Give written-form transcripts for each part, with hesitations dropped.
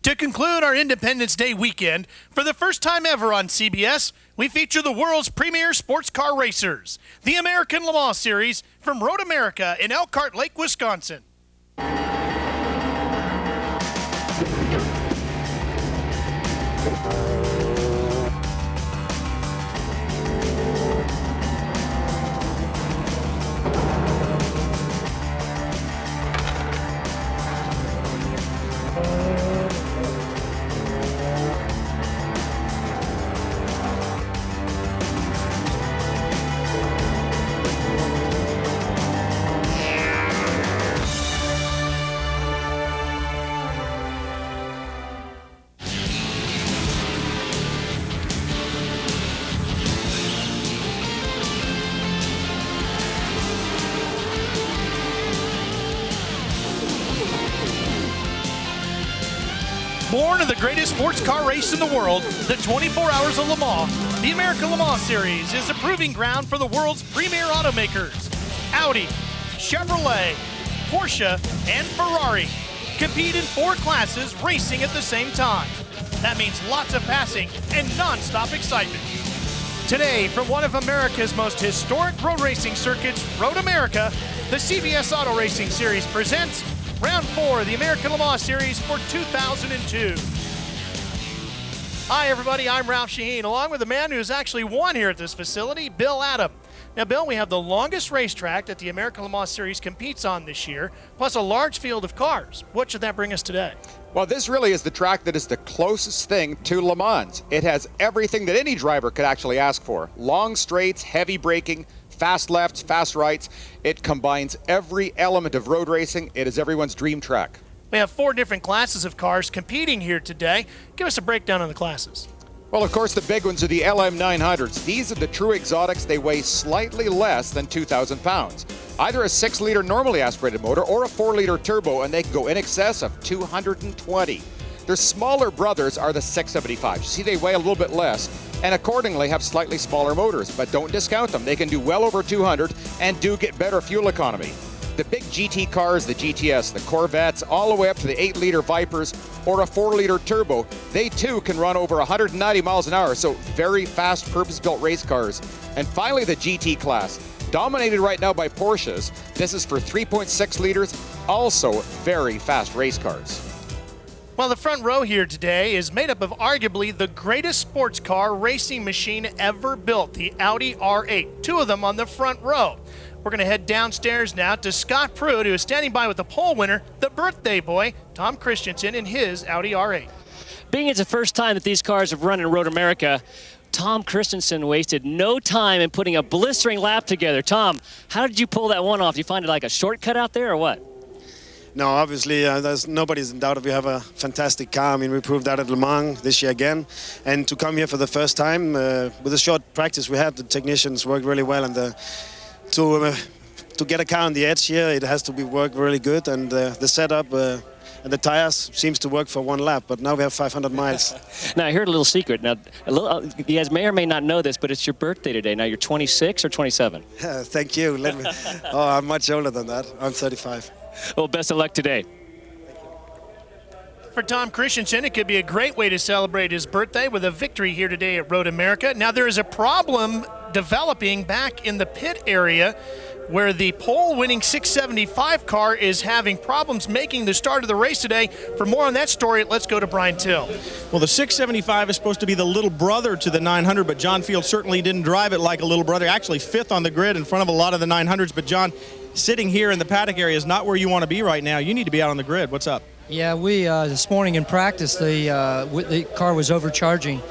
To conclude our Independence Day weekend, for the first time ever on CBS, we feature the world's premier sports car racers, the American Le Mans Series from Road America in Elkhart Lake, Wisconsin. Born of the greatest sports car race in the world, the 24 Hours of Le Mans, the American Le Mans Series is a proving ground for the world's premier automakers. Audi, Chevrolet, Porsche, and Ferrari compete in 4 classes racing at the same time. That means lots of passing and non-stop excitement. Today, from one of America's most historic road racing circuits, Road America, the CBS Auto Racing Series presents Round 4 of the American Le Mans Series for 2002. Hi everybody, I'm Ralph Shaheen, along with the man who's actually won here at this facility, Bill Adam. Now Bill, we have the longest racetrack that the American Le Mans Series competes on this year, plus a large field of cars. What should that bring us today? Well, this really is the track that is the closest thing to Le Mans. It has everything that any driver could actually ask for. Long straights, heavy braking, fast lefts, fast rights. It combines every element of road racing. It is everyone's dream track. We have 4 different classes of cars competing here today. Give us a breakdown on the classes. Well, of course, the big ones are the LM900s. These are the true exotics. They weigh slightly less than 2,000 pounds. Either a 6-liter normally aspirated motor or a 4-liter turbo, and they can go in excess of 220. Their smaller brothers are the 675s. You see, they weigh a little bit less and accordingly have slightly smaller motors, but don't discount them. They can do well over 200 and do get better fuel economy. The big GT cars, the GTS, the Corvettes, all the way up to the 8-liter Vipers or a 4-liter turbo, they too can run over 190 miles an hour, so very fast purpose-built race cars. And finally, the GT class, dominated right now by Porsches. This is for 3.6 liters, also very fast race cars. Well, the front row here today is made up of arguably the greatest sports car racing machine ever built, the Audi R8. 2 of them on the front row. We're going to head downstairs now to Scott Pruitt, who is standing by with the pole winner, the birthday boy, Tom Christensen, in his Audi R8. Being it's the first time that these cars have run in Road America, Tom Christensen wasted no time in putting a blistering lap together. Tom, how did you pull that one off? Did you find it like a shortcut out there or what? No, obviously, there's nobody's in doubt that we have a fantastic car. I mean, we proved that at Le Mans this year again. And to come here for the first time, with the short practice we had, the technicians worked really well. And to get a car on the edge here, it has to be worked really good. And the setup and the tires seems to work for 1 lap. But now we have 500 miles. Now, I heard a little secret. Now, you guys may or may not know this, but it's your birthday today. Now, you're 26 or 27? Thank you. I'm much older than that. I'm 35. Well, best of luck today. For Tom Christensen, it could be a great way to celebrate his birthday with a victory here today at Road America. Now, there is a problem developing back in the pit area where the pole-winning 675 car is having problems making the start of the race today. For more on that story, let's go to Brian Till. Well, the 675 is supposed to be the little brother to the 900, but John Field certainly didn't drive it like a little brother. Actually, 5th on the grid in front of a lot of the 900s. But, John, sitting here in the paddock area is not where you want to be right now. You need to be out on the grid. What's up? Yeah, we this morning in practice, the car was overcharging.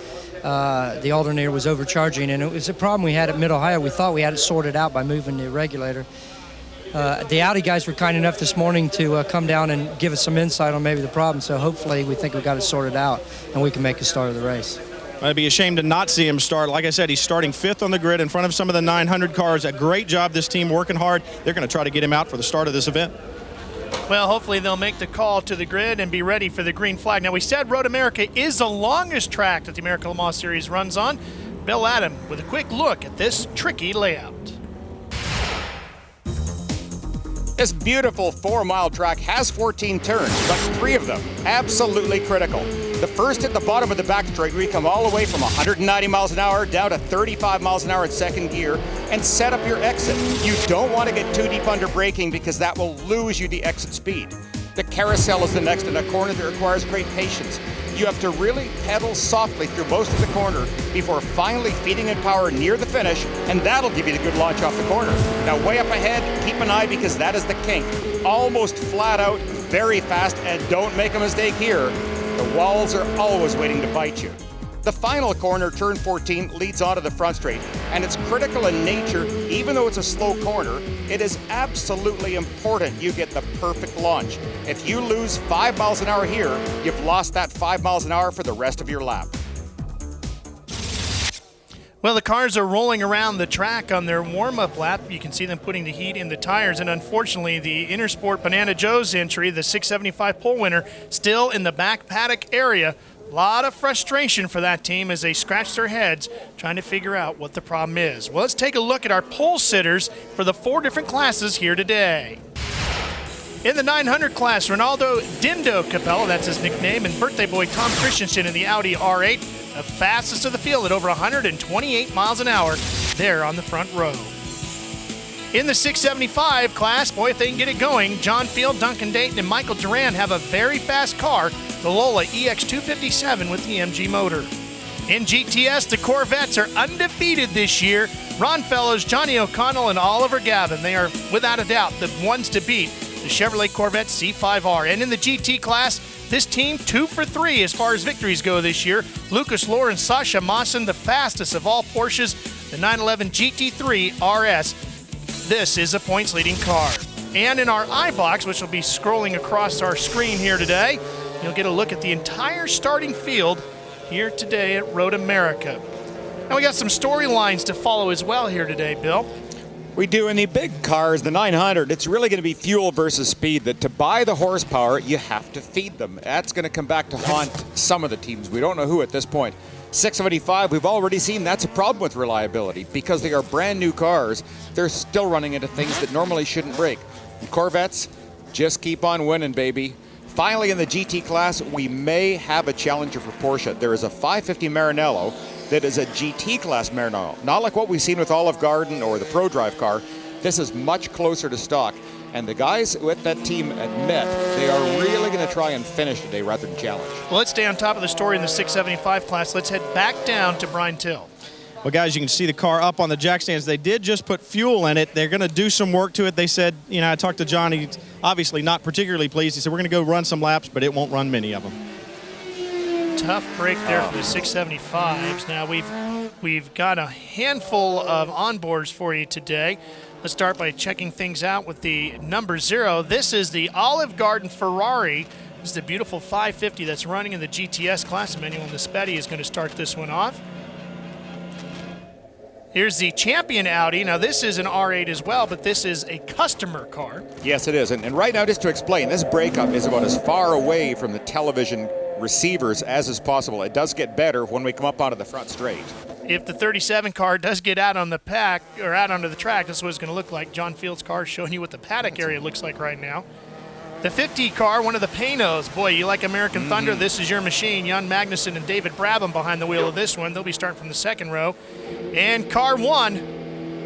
The alternator was overcharging, and it was a problem we had at Mid-Ohio. We thought we had it sorted out by moving the regulator. The Audi guys were kind enough this morning to come down and give us some insight on maybe the problem, so hopefully we think we got it sorted out and we can make a start of the race. I'd be ashamed to not see him start. Like I said, he's starting 5th on the grid in front of some of the 900 cars. A great job, this team working hard. They're going to try to get him out for the start of this event. Well, hopefully they'll make the call to the grid and be ready for the green flag. Now, we said Road America is the longest track that the American Le Mans Series runs on. Bill Adam with a quick look at this tricky layout. This beautiful 4-mile track has 14 turns, but 3 of them absolutely critical. The first at the bottom of the back straight, where you come all the way from 190 miles an hour down to 35 miles an hour in second gear and set up your exit. You don't want to get too deep under braking because that will lose you the exit speed. The carousel is the next in a corner that requires great patience. You have to really pedal softly through most of the corner before finally feeding in power near the finish, and that'll give you the good launch off the corner. Now way up ahead, keep an eye because that is the kink. Almost flat out, very fast, and don't make a mistake here. The walls are always waiting to bite you. The final corner, turn 14, leads onto the front straight, and it's critical in nature. Even though it's a slow corner, it is absolutely important you get the perfect launch. If you lose 5 miles an hour here, you've lost that 5 miles an hour for the rest of your lap. Well, the cars are rolling around the track on their warm-up lap. You can see them putting the heat in the tires, and unfortunately, the Intersport Banana Joe's entry, the 675 pole winner, still in the back paddock area. A lot of frustration for that team as they scratch their heads trying to figure out what the problem is. Well, let's take a look at our pole sitters for the 4 different classes here today. In the 900 class, Rinaldo Capello, that's his nickname, and birthday boy Tom Christensen in the Audi R8, the fastest of the field at over 128 miles an hour there on the front row. In the 675 class, boy, if they can get it going, John Field, Duncan Dayton, and Michael Duran have a very fast car, the Lola EX257 with the MG motor. In GTS, the Corvettes are undefeated this year. Ron Fellows, Johnny O'Connell, and Oliver Gavin, they are without a doubt the ones to beat the Chevrolet Corvette C5R. And in the GT class, this team 2 for 3 as far as victories go this year. Lucas Lohr and Sascha Maassen, the fastest of all Porsches, the 911 GT3 RS. This is a points leading car. And in our iBox, which will be scrolling across our screen here today, you'll get a look at the entire starting field here today at Road America. Now we got some storylines to follow as well here today, Bill. We do. In the big cars, the 900, it's really going to be fuel versus speed. That to buy the horsepower, you have to feed them. That's going to come back to haunt some of the teams. We don't know who at this point. 675, we've already seen that's a problem with reliability. Because they are brand new cars, they're still running into things that normally shouldn't break. And Corvettes, just keep on winning, baby. Finally, in the GT class, we may have a challenger for Porsche. There is a 550 Maranello that is a GT class Maranello. Not like what we've seen with Olive Garden or the Pro Drive car. This is much closer to stock. And the guys with that team admit they are really going to try and finish today rather than challenge. Well, let's stay on top of the story in the 675 class. Let's head back down to Brian Till. Well, guys, you can see the car up on the jack stands. They did just put fuel in it. They're going to do some work to it. They said, you know, I talked to Johnny, obviously not particularly pleased. He said, we're going to go run some laps, but it won't run many of them. Tough break there for the 675s. Now we've got a handful of onboards for you today. Let's start by checking things out with the number 0. This is the Olive Garden Ferrari. This is the beautiful 550 that's running in the GTS class. Emmanuel Nispetti is going to start this one off. Here's the Champion Audi. Now, this is an R8 as well, but this is a customer car. Yes, it is. And right now, just to explain, this breakup is about as far away from the television receivers as is possible. It does get better when we come up onto the front straight. If the 37 car does get out on the pack or out onto the track, this is what it's going to look like. John Field's car is showing you what the paddock area looks like right now. The 50 car, one of the Panos. Boy, you like American Thunder, this is your machine. Jan Magnussen and David Brabham behind the wheel of this one. They'll be starting from the second row. And car 1,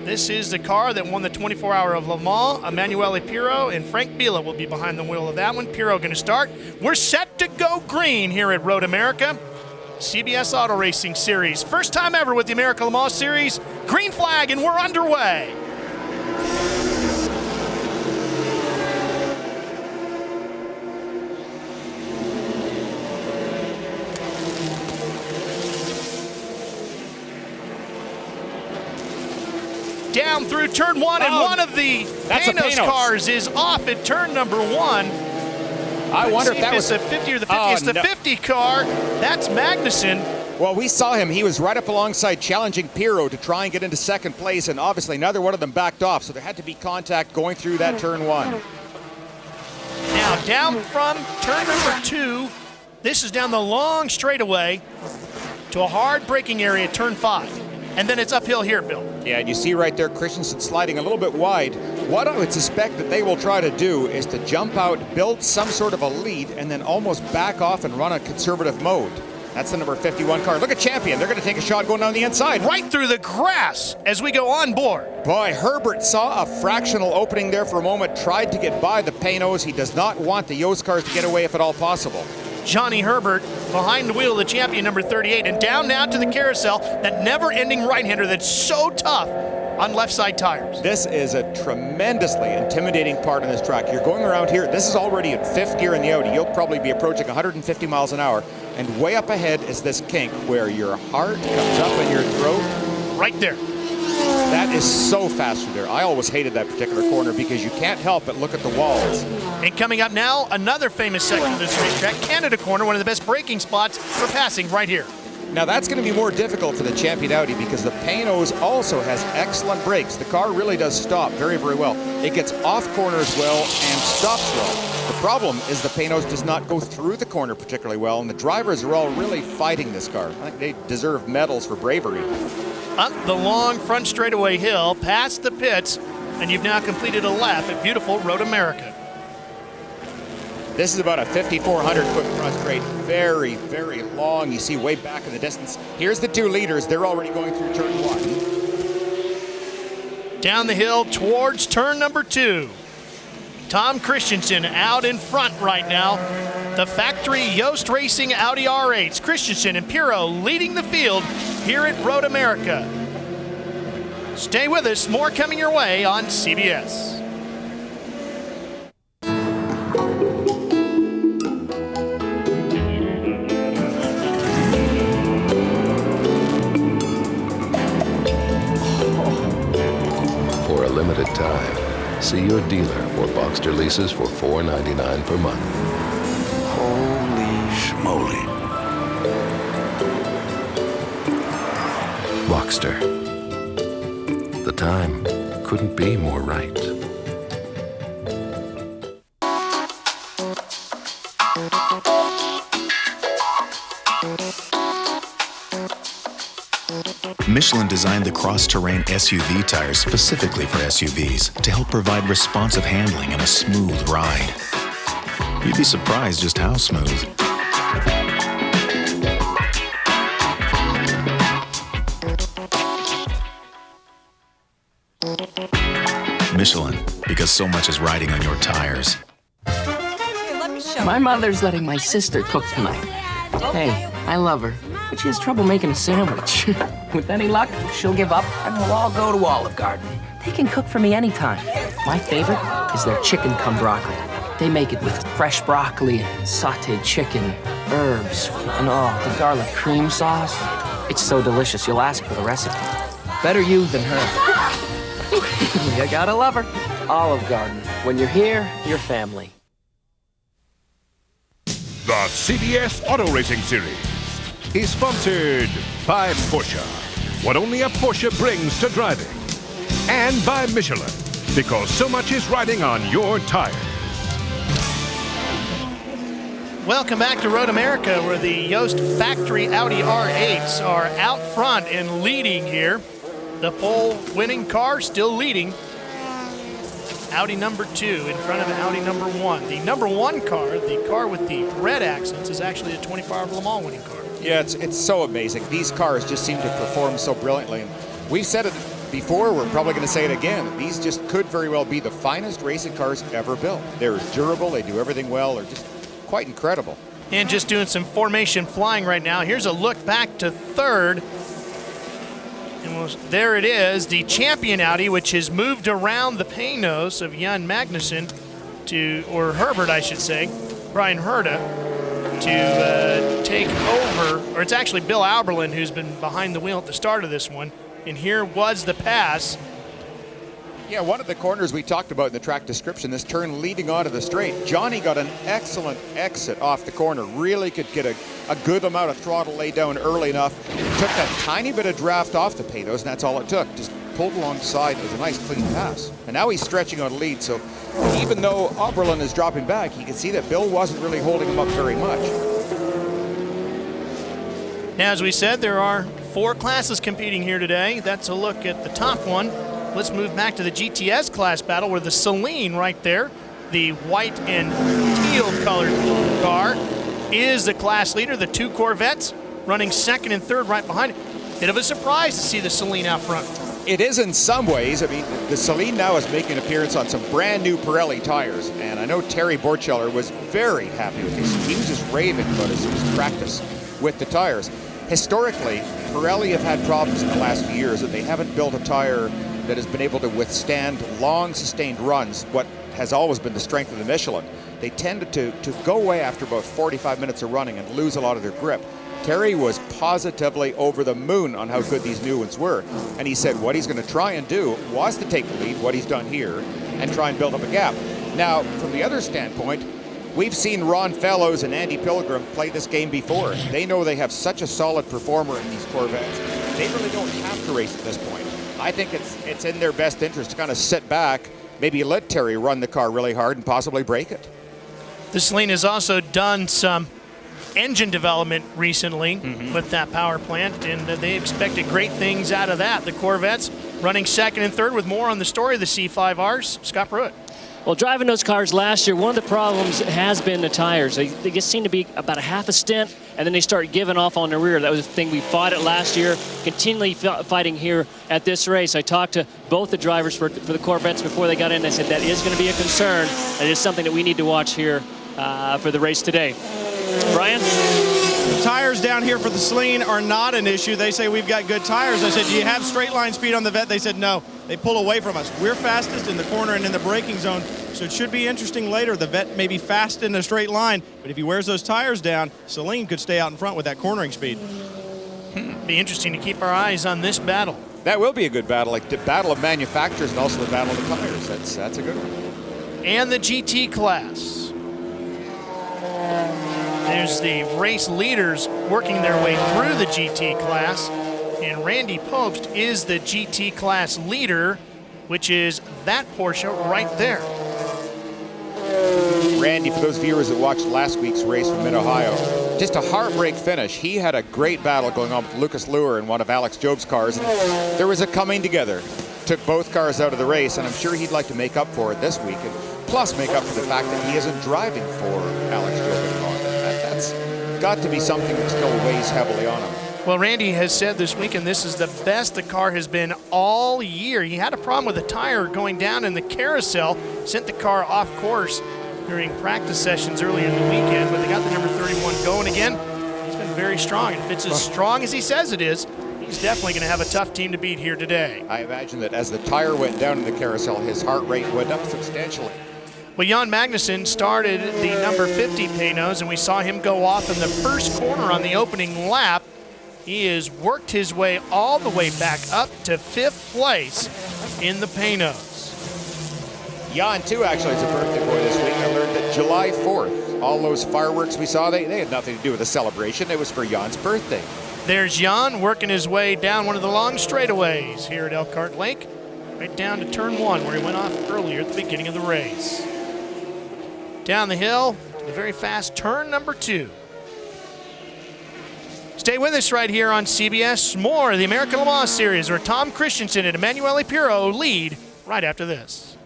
this is the car that won the 24-hour of Le Mans. Emanuele Pirro and Frank Biela will be behind the wheel of that one. Pirro going to start. We're set to go green here at Road America. CBS Auto Racing Series. First time ever with the America Le Mans Series. Green flag, and we're underway. Down through turn 1, and one of the Panos cars is off at turn number 1. I wonder if that was the 50 or the 50. It's the 50 car. That's Magnussen. Well, we saw him. He was right up alongside challenging Pirro to try and get into second place, and obviously neither one of them backed off, so there had to be contact going through that turn 1. Now, down from turn number 2, this is down the long straightaway to a hard braking area at turn 5. and then it's uphill here, Bill. Yeah, and you see right there Christensen sliding a little bit wide. What I would suspect that they will try to do is to jump out, build some sort of a lead, and then almost back off and run a conservative mode. That's the number 51 car. Look at Champion. They're going to take a shot going down the inside. Right through the grass as we go on board. Boy, Herbert saw a fractional opening there for a moment, tried to get by the Panos. He does not want the Yost cars to get away if at all possible. Johnny Herbert behind the wheel of the Champion, number 38, and down now to the carousel, that never-ending right-hander that's so tough on left side tires. This is a tremendously intimidating part of this track. You're going around here. This is already in 5th gear in the Audi. You'll probably be approaching 150 miles an hour. And way up ahead is this kink where your heart comes up in your throat. Right there. That is so fast through there. I always hated that particular corner because you can't help but look at the walls. And coming up now, another famous section of this racetrack, Canada Corner, one of the best braking spots for passing right here. Now that's going to be more difficult for the Champion Audi because the Panos also has excellent brakes. The car really does stop very, very well. It gets off corners well and stops well. The problem is the Panos does not go through the corner particularly well, and the drivers are all really fighting this car. I think they deserve medals for bravery. Up the long front straightaway hill, past the pits, and you've now completed a lap at beautiful Road America. This is about a 5,400-foot front straight, very, very long. You see way back in the distance. Here's the 2 leaders. They're already going through turn 1. Down the hill towards turn number 2. Tom Christensen out in front right now. The factory Yost Racing Audi R8s. Christensen and Pirro leading the field here at Road America. Stay with us. More coming your way on CBS. For a limited time, see your dealer for Boxster leases for $4.99 per month. Holy schmoly. Boxster. The time couldn't be more right. Michelin designed the cross-terrain SUV tires specifically for SUVs to help provide responsive handling and a smooth ride. You'd be surprised just how smooth. Michelin, because so much is riding on your tires. My mother's letting my sister cook tonight. Hey, I love her, but she has trouble making a sandwich. With any luck, she'll give up and we'll all go to Olive Garden. They can cook for me anytime. My favorite is their chicken cum broccoli. They make it with fresh broccoli and sauteed chicken, herbs, and the garlic cream sauce. It's so delicious, you'll ask for the recipe. Better you than her. You gotta love her. Olive Garden. When you're here, you're family. The CBS Auto Racing Series is sponsored by Porsche, what only a Porsche brings to driving, and by Michelin, because so much is riding on your tires. Welcome back to Road America, where the Yost factory Audi R8s are out front and leading here. The pole-winning car still leading. Audi number 2 in front of Audi number 1. The number 1 car, the car with the red accents, is actually a 24-hour Le Mans winning car. Yeah, it's so amazing. These cars just seem to perform so brilliantly. And we've said it before, we're probably going to say it again. These just could very well be the finest racing cars ever built. They're durable, they do everything well, they're just quite incredible. And just doing some formation flying right now. Here's a look back to 3rd. And there it is, the Champion Audi, which has moved around the Panos of Jan Magnussen or Herbert, I should say, Brian Herta, to take over, or it's actually Bill Auberlen who's been behind the wheel at the start of this one. And here was the pass. Yeah, one of the corners we talked about in the track description, this turn leading onto the straight. Johnny got an excellent exit off the corner, really could get a good amount of throttle laid down early enough. Took a tiny bit of draft off the Panos, and that's all it took. Just pulled alongside. It was a nice clean pass. And now he's stretching out a lead, so even though Auberlen is dropping back, you can see that Bill wasn't really holding him up very much. Now, as we said, there are 4 classes competing here today. That's a look at the top one. Let's move back to the GTS class battle where the Celine right there, the white and teal colored car, is the class leader. The 2 Corvettes running second and third right behind it. Bit of a surprise to see the Celine out front. It is in some ways. I mean, the Celine now is making an appearance on some brand new Pirelli tires, and I know Terry Borcheller was very happy with these. He was just raving about his practice with the tires. Historically, Pirelli have had problems in the last few years that they haven't built a tire that has been able to withstand long, sustained runs, what has always been the strength of the Michelin. They tended to go away after about 45 minutes of running and lose a lot of their grip. Terry was positively over the moon on how good these new ones were. And he said what he's going to try and do was to take the lead, what he's done here, and try and build up a gap. Now, from the other standpoint, we've seen Ron Fellows and Andy Pilgrim play this game before. They know they have such a solid performer in these Corvettes. They really don't have to race at this point. I think it's in their best interest to kind of sit back, maybe let Terry run the car really hard and possibly break it. The Celine has also done some engine development recently with that power plant, and they expected great things out of that. The Corvettes running second and third with more on the story of the C5Rs. Scott Pruitt. Well, driving those cars last year, one of the problems has been the tires. They just seem to be about a half a stint, and then they start giving off on the rear. That was the thing we fought at last year, continually fighting here at this race. I talked to both the drivers for the Corvettes before they got in. I said that is going to be a concern. That is something that we need to watch here for the race today. Brian? The tires down here for the Celine are not an issue. They say we've got good tires. I said, do you have straight line speed on the Vet? They said no. They pull away from us. We're fastest in the corner and in the braking zone, so it should be interesting later. The Vet may be fast in a straight line, but if he wears those tires down, Celine could stay out in front with that cornering speed. Be interesting to keep our eyes on this battle. That will be a good battle, like the battle of manufacturers and also the battle of the tires. That's a good one. And the GT class. There's the race leaders working their way through the GT class, and Randy Pobst is the GT class leader, which is that Porsche right there. Randy, for those viewers that watched last week's race from Mid-Ohio, just a heartbreak finish. He had a great battle going on with Lucas Luer in one of Alex Job's cars, and there was a coming together. Took both cars out of the race, and I'm sure he'd like to make up for it this week, and plus make up for the fact that he isn't driving for Alex Job anymore. That's got to be something that still weighs heavily on him. Well, Randy has said this weekend this is the best the car has been all year. He had a problem with a tire going down in the carousel, sent the car off course during practice sessions earlier in the weekend, but they got the number 31 going again. He's been very strong, and if it's as strong as he says it is, he's definitely going to have a tough team to beat here today. I imagine that as the tire went down in the carousel, his heart rate went up substantially. Well, Jan Magnussen started the number 50 Paynos, and we saw him go off in the first corner on the opening lap. He has worked his way all the way back up to 5th place in the Paynos. Jan, too, actually, is a birthday boy this week. I learned that July 4th, all those fireworks we saw, they had nothing to do with the celebration. It was for Jan's birthday. There's Jan working his way down one of the long straightaways here at Elkhart Lake, right down to turn 1 where he went off earlier at the beginning of the race. Down the hill to the very fast turn number 2. Stay with us right here on CBS. More of the American Le Mans Series where Tom Christensen and Emanuele Pirro lead right after this.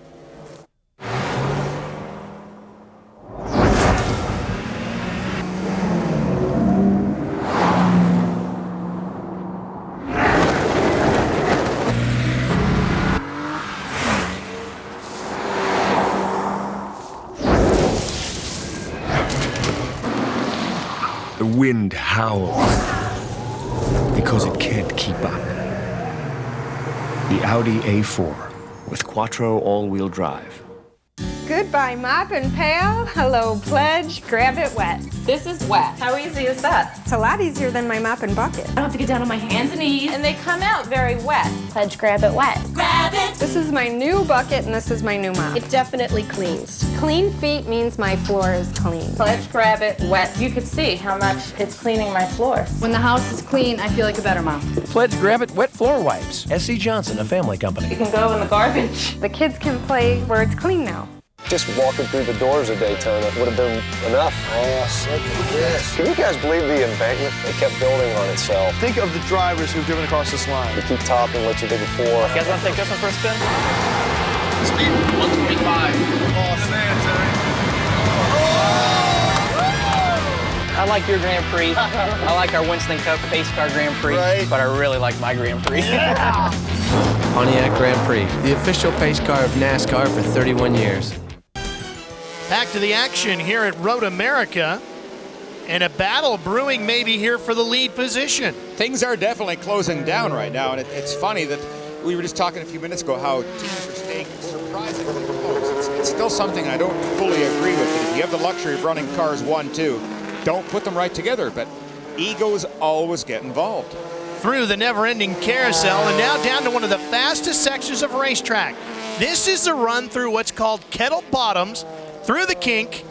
The wind howls because it can't keep up. The Audi A4 with Quattro all-wheel drive. Goodbye, mop and pail. Hello, pledge. Grab it wet. This is wet. How easy is that? It's a lot easier than my mop and bucket. I don't have to get down on my hands and knees. And they come out very wet. Pledge, grab it wet. Grab it. This is my new bucket and this is my new mop. It definitely cleans. Clean feet means my floor is clean. Pledge, grab it wet. You could see how much it's cleaning my floors. When the house is clean, I feel like a better mom. Pledge, grab it wet floor wipes. S.C. Johnson, a family company. You can go in the garbage. The kids can play where it's clean now. Just walking through the doors of Daytona would have been enough. Oh, sick of this. Can you guys believe the embankment? It kept building on itself. Think of the drivers who've driven across this line. You keep topping what you did before. You guys want to take this one for a spin? Speed 125. Oh, man, I like your Grand Prix. I like our Winston Cup Pace Car Grand Prix, but I really like my Grand Prix. Yeah. Pontiac Grand Prix, the official pace car of NASCAR for 31 years. Back to the action here at Road America, and a battle brewing maybe here for the lead position. Things are definitely closing down right now, and it's funny that we were just talking a few minutes ago how teams are staying surprisingly close. It's still something I don't fully agree with, that if you have the luxury of running cars 1-2, don't put them right together, but egos always get involved. Through the never-ending carousel, and now down to one of the fastest sections of racetrack. This is the run through what's called Kettle Bottoms, through the kink,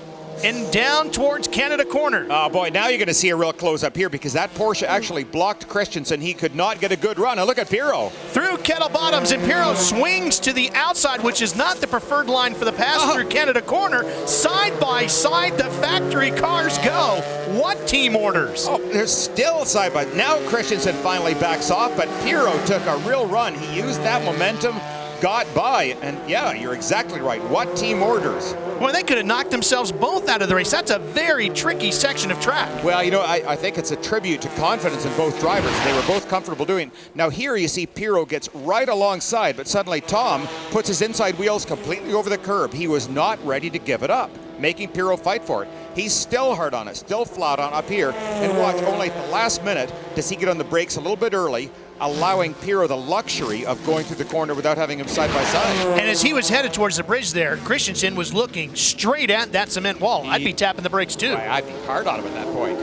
and down towards Canada Corner. Oh boy, now you're going to see a real close-up here because that Porsche actually blocked Christensen. He could not get a good run. Now look at Pirro. Through Kettle Bottoms, and Pirro swings to the outside, which is not the preferred line for the pass through Canada Corner. Side by side, the factory cars go. What team orders? Oh, they're still side by. Now Christensen finally backs off, but Pirro took a real run. He used that momentum, got by, and yeah, you're exactly right. What team orders? Well, they could have knocked themselves both out of the race. That's a very tricky section of track. Well, you know, I think it's a tribute to confidence in both drivers. They were both comfortable doing. Now here you see Pirro gets right alongside, but suddenly Tom puts his inside wheels completely over the curb. He was not ready to give it up, making Pirro fight for it. He's still hard on it, still flat on up here, and watch, only at the last minute does he get on the brakes a little bit early, allowing Pirro the luxury of going through the corner without having him side by side. And as he was headed towards the bridge there, Christensen was looking straight at that cement wall. I'd be tapping the brakes too. I'd be hard on him at that point.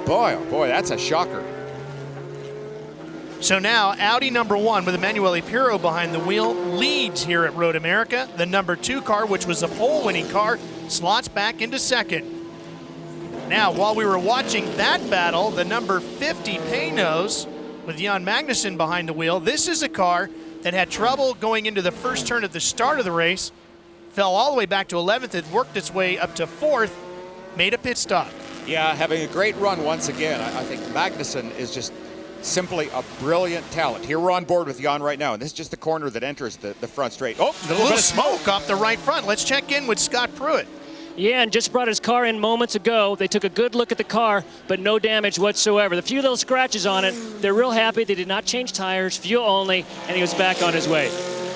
Boy, oh boy, that's a shocker. So now Audi number 1 with Emanuele Pirro behind the wheel leads here at Road America. The number 2 car, which was a pole-winning car, slots back into second. Now, while we were watching that battle, the number 50 Paynos with Jan Magnussen behind the wheel. This is a car that had trouble going into the first turn at the start of the race, fell all the way back to 11th, it worked its way up to 4th, made a pit stop. Yeah, having a great run once again. I think Magnussen is just simply a brilliant talent. Here we're on board with Jan right now, and this is just the corner that enters the front straight. Oh, a little bit of smoke off the right front. Let's check in with Scott Pruitt. Yeah, and just brought his car in moments ago. They took a good look at the car, but no damage whatsoever. The few little scratches on it, they're real happy. They did not change tires, fuel only, and he was back on his way.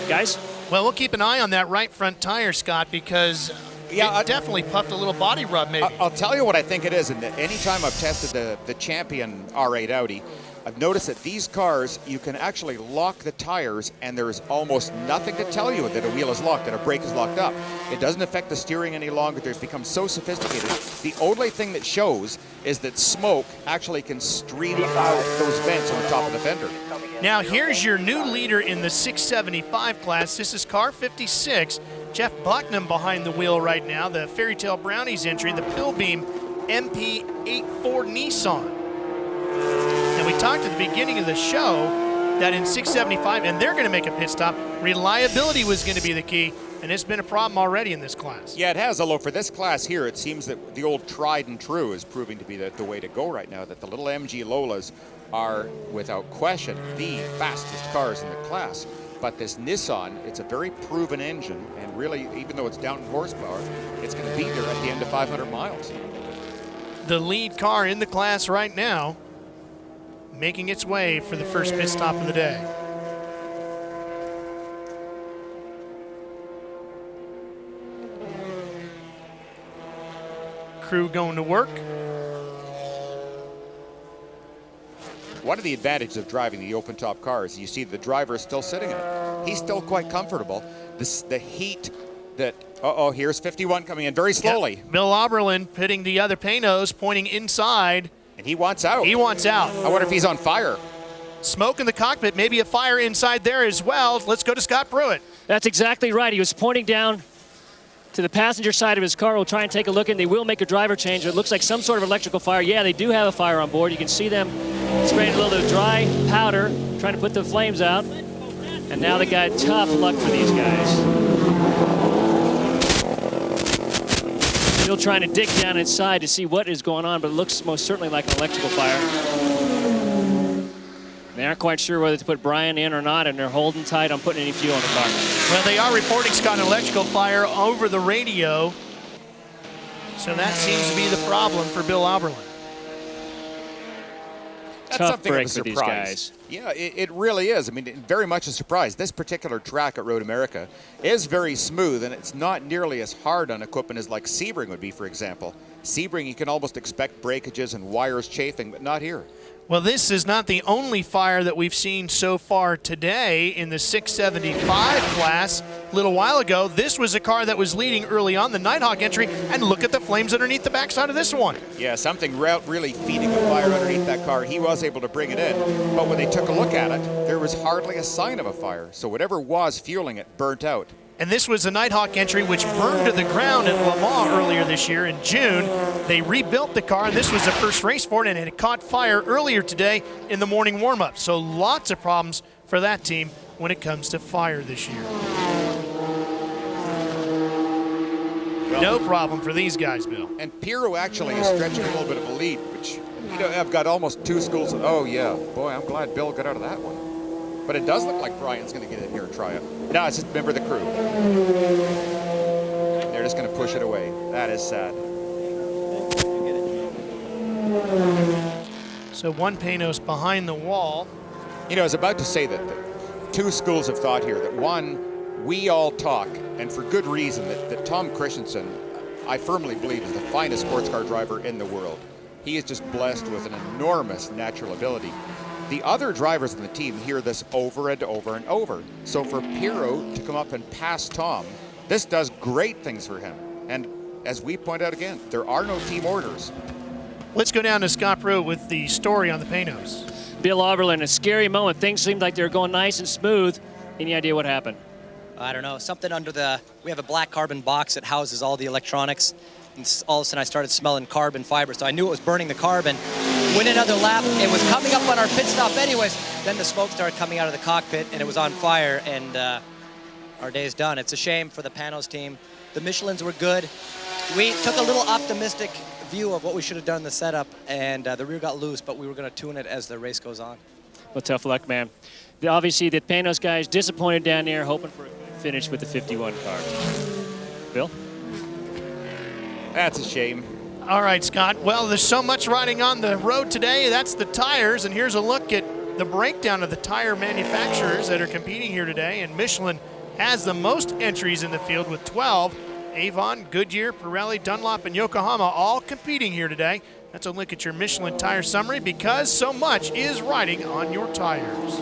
Guys? Well, we'll keep an eye on that right front tire, Scott, because it definitely puffed a little body rub maybe. I'll tell you what I think it is, and anytime I've tested the champion R8 Audi, I've noticed that these cars, you can actually lock the tires and there's almost nothing to tell you that a wheel is locked, that a brake is locked up. It doesn't affect the steering any longer. They've become so sophisticated. The only thing that shows is that smoke actually can stream out those vents on the top of the fender. Now here's your new leader in the 675 class. This is car 56. Jeff Bucknam behind the wheel right now. The Fairy Tale Brownies entry, the Pillbeam MP84 Nissan. And we talked at the beginning of the show that in 675, and they're going to make a pit stop, reliability was going to be the key, and it's been a problem already in this class. Yeah, it has, although for this class here, it seems that the old tried and true is proving to be the way to go right now, that the little MG Lolas are, without question, the fastest cars in the class. But this Nissan, it's a very proven engine, and really, even though it's down in horsepower, it's going to be there at the end of 500 miles. The lead car in the class right now, making its way for the first pit stop of the day. Crew going to work. One of the advantages of driving the open top cars, you see the driver is still sitting in it. He's still quite comfortable. The heat that, here's 51 coming in very slowly. Yep. Bill Oberlin pitting the other Paynos, pointing inside. And he wants out. He wants out. I wonder if he's on fire. Smoke in the cockpit, maybe a fire inside there as well. Let's go to Scott Pruitt. That's exactly right. He was pointing down to the passenger side of his car. We'll try and take a look, and they will make a driver change. It looks like some sort of electrical fire. Yeah, they do have a fire on board. You can see them spraying a little bit of dry powder, trying to put the flames out. And now they got tough luck for these guys. Still trying to dig down inside to see what is going on, but it looks most certainly like an electrical fire. They aren't quite sure whether to put Brian in or not, and they're holding tight on putting any fuel in the car. Well, they are reporting, Scott, an electrical fire over the radio. So that seems to be the problem for Bill Auberlen. That's Tough something break of a for these surprise. guys. Yeah, it really is. I mean, very much a surprise. This particular track at Road America is very smooth, and it's not nearly as hard on equipment as like Sebring would be, for example. Sebring, you can almost expect breakages and wires chafing, but not here. Well, this is not the only fire that we've seen so far today in the 675 class. A little while ago, this was a car that was leading early on, the Nighthawk entry, and look at the flames underneath the backside of this one. Yeah, something really feeding the fire underneath that car. He was able to bring it in, but when they took a look at it, there was hardly a sign of a fire. So whatever was fueling it burnt out. And this was the Nighthawk entry, which burned to the ground at Le Mans earlier this year in June. They rebuilt the car, and this was the first race for it, and it caught fire earlier today in the morning warm-up. So lots of problems for that team when it comes to fire this year. No problem for these guys, Bill. And Pirro actually is stretching a little bit of a lead, which, you know, I've got almost 2 schools. Oh, yeah. Boy, I'm glad Bill got out of that one. But it does look like Brian's going to get in here and try it. No, it's just a member of the crew. They're just going to push it away. That is sad. So one Panos behind the wall. You know, I was about to say that 2 schools of thought here. That one, we all talk, and for good reason, that Tom Christensen, I firmly believe, is the finest sports car driver in the world. He is just blessed with an enormous natural ability. The other drivers in the team hear this over and over and over. So for Pirro to come up and pass Tom, this does great things for him. And as we point out again, there are no team orders. Let's go down to Scott Pruitt with the story on the Panos. Bill Auberlen, a scary moment. Things seemed like they were going nice and smooth. Any idea what happened? I don't know. Something under we have a black carbon box that houses all the electronics. And all of a sudden I started smelling carbon fiber, so I knew it was burning the carbon. Went another lap, it was coming up on our pit stop anyways. Then the smoke started coming out of the cockpit and it was on fire, and our day's done. It's a shame for the Panos team. The Michelins were good. We took a little optimistic view of what we should have done in the setup, and the rear got loose, but we were going to tune it as the race goes on. Well, tough luck, man. Obviously, the Panos guys disappointed down there, hoping for a good finish with the 51 car. Bill? That's a shame. All right, Scott. Well, there's so much riding on the road today. That's the tires, and here's a look at the breakdown of the tire manufacturers that are competing here today. And Michelin has the most entries in the field with 12. Avon, Goodyear, Pirelli, Dunlop, and Yokohama all competing here today. That's a look at your Michelin tire summary, because so much is riding on your tires.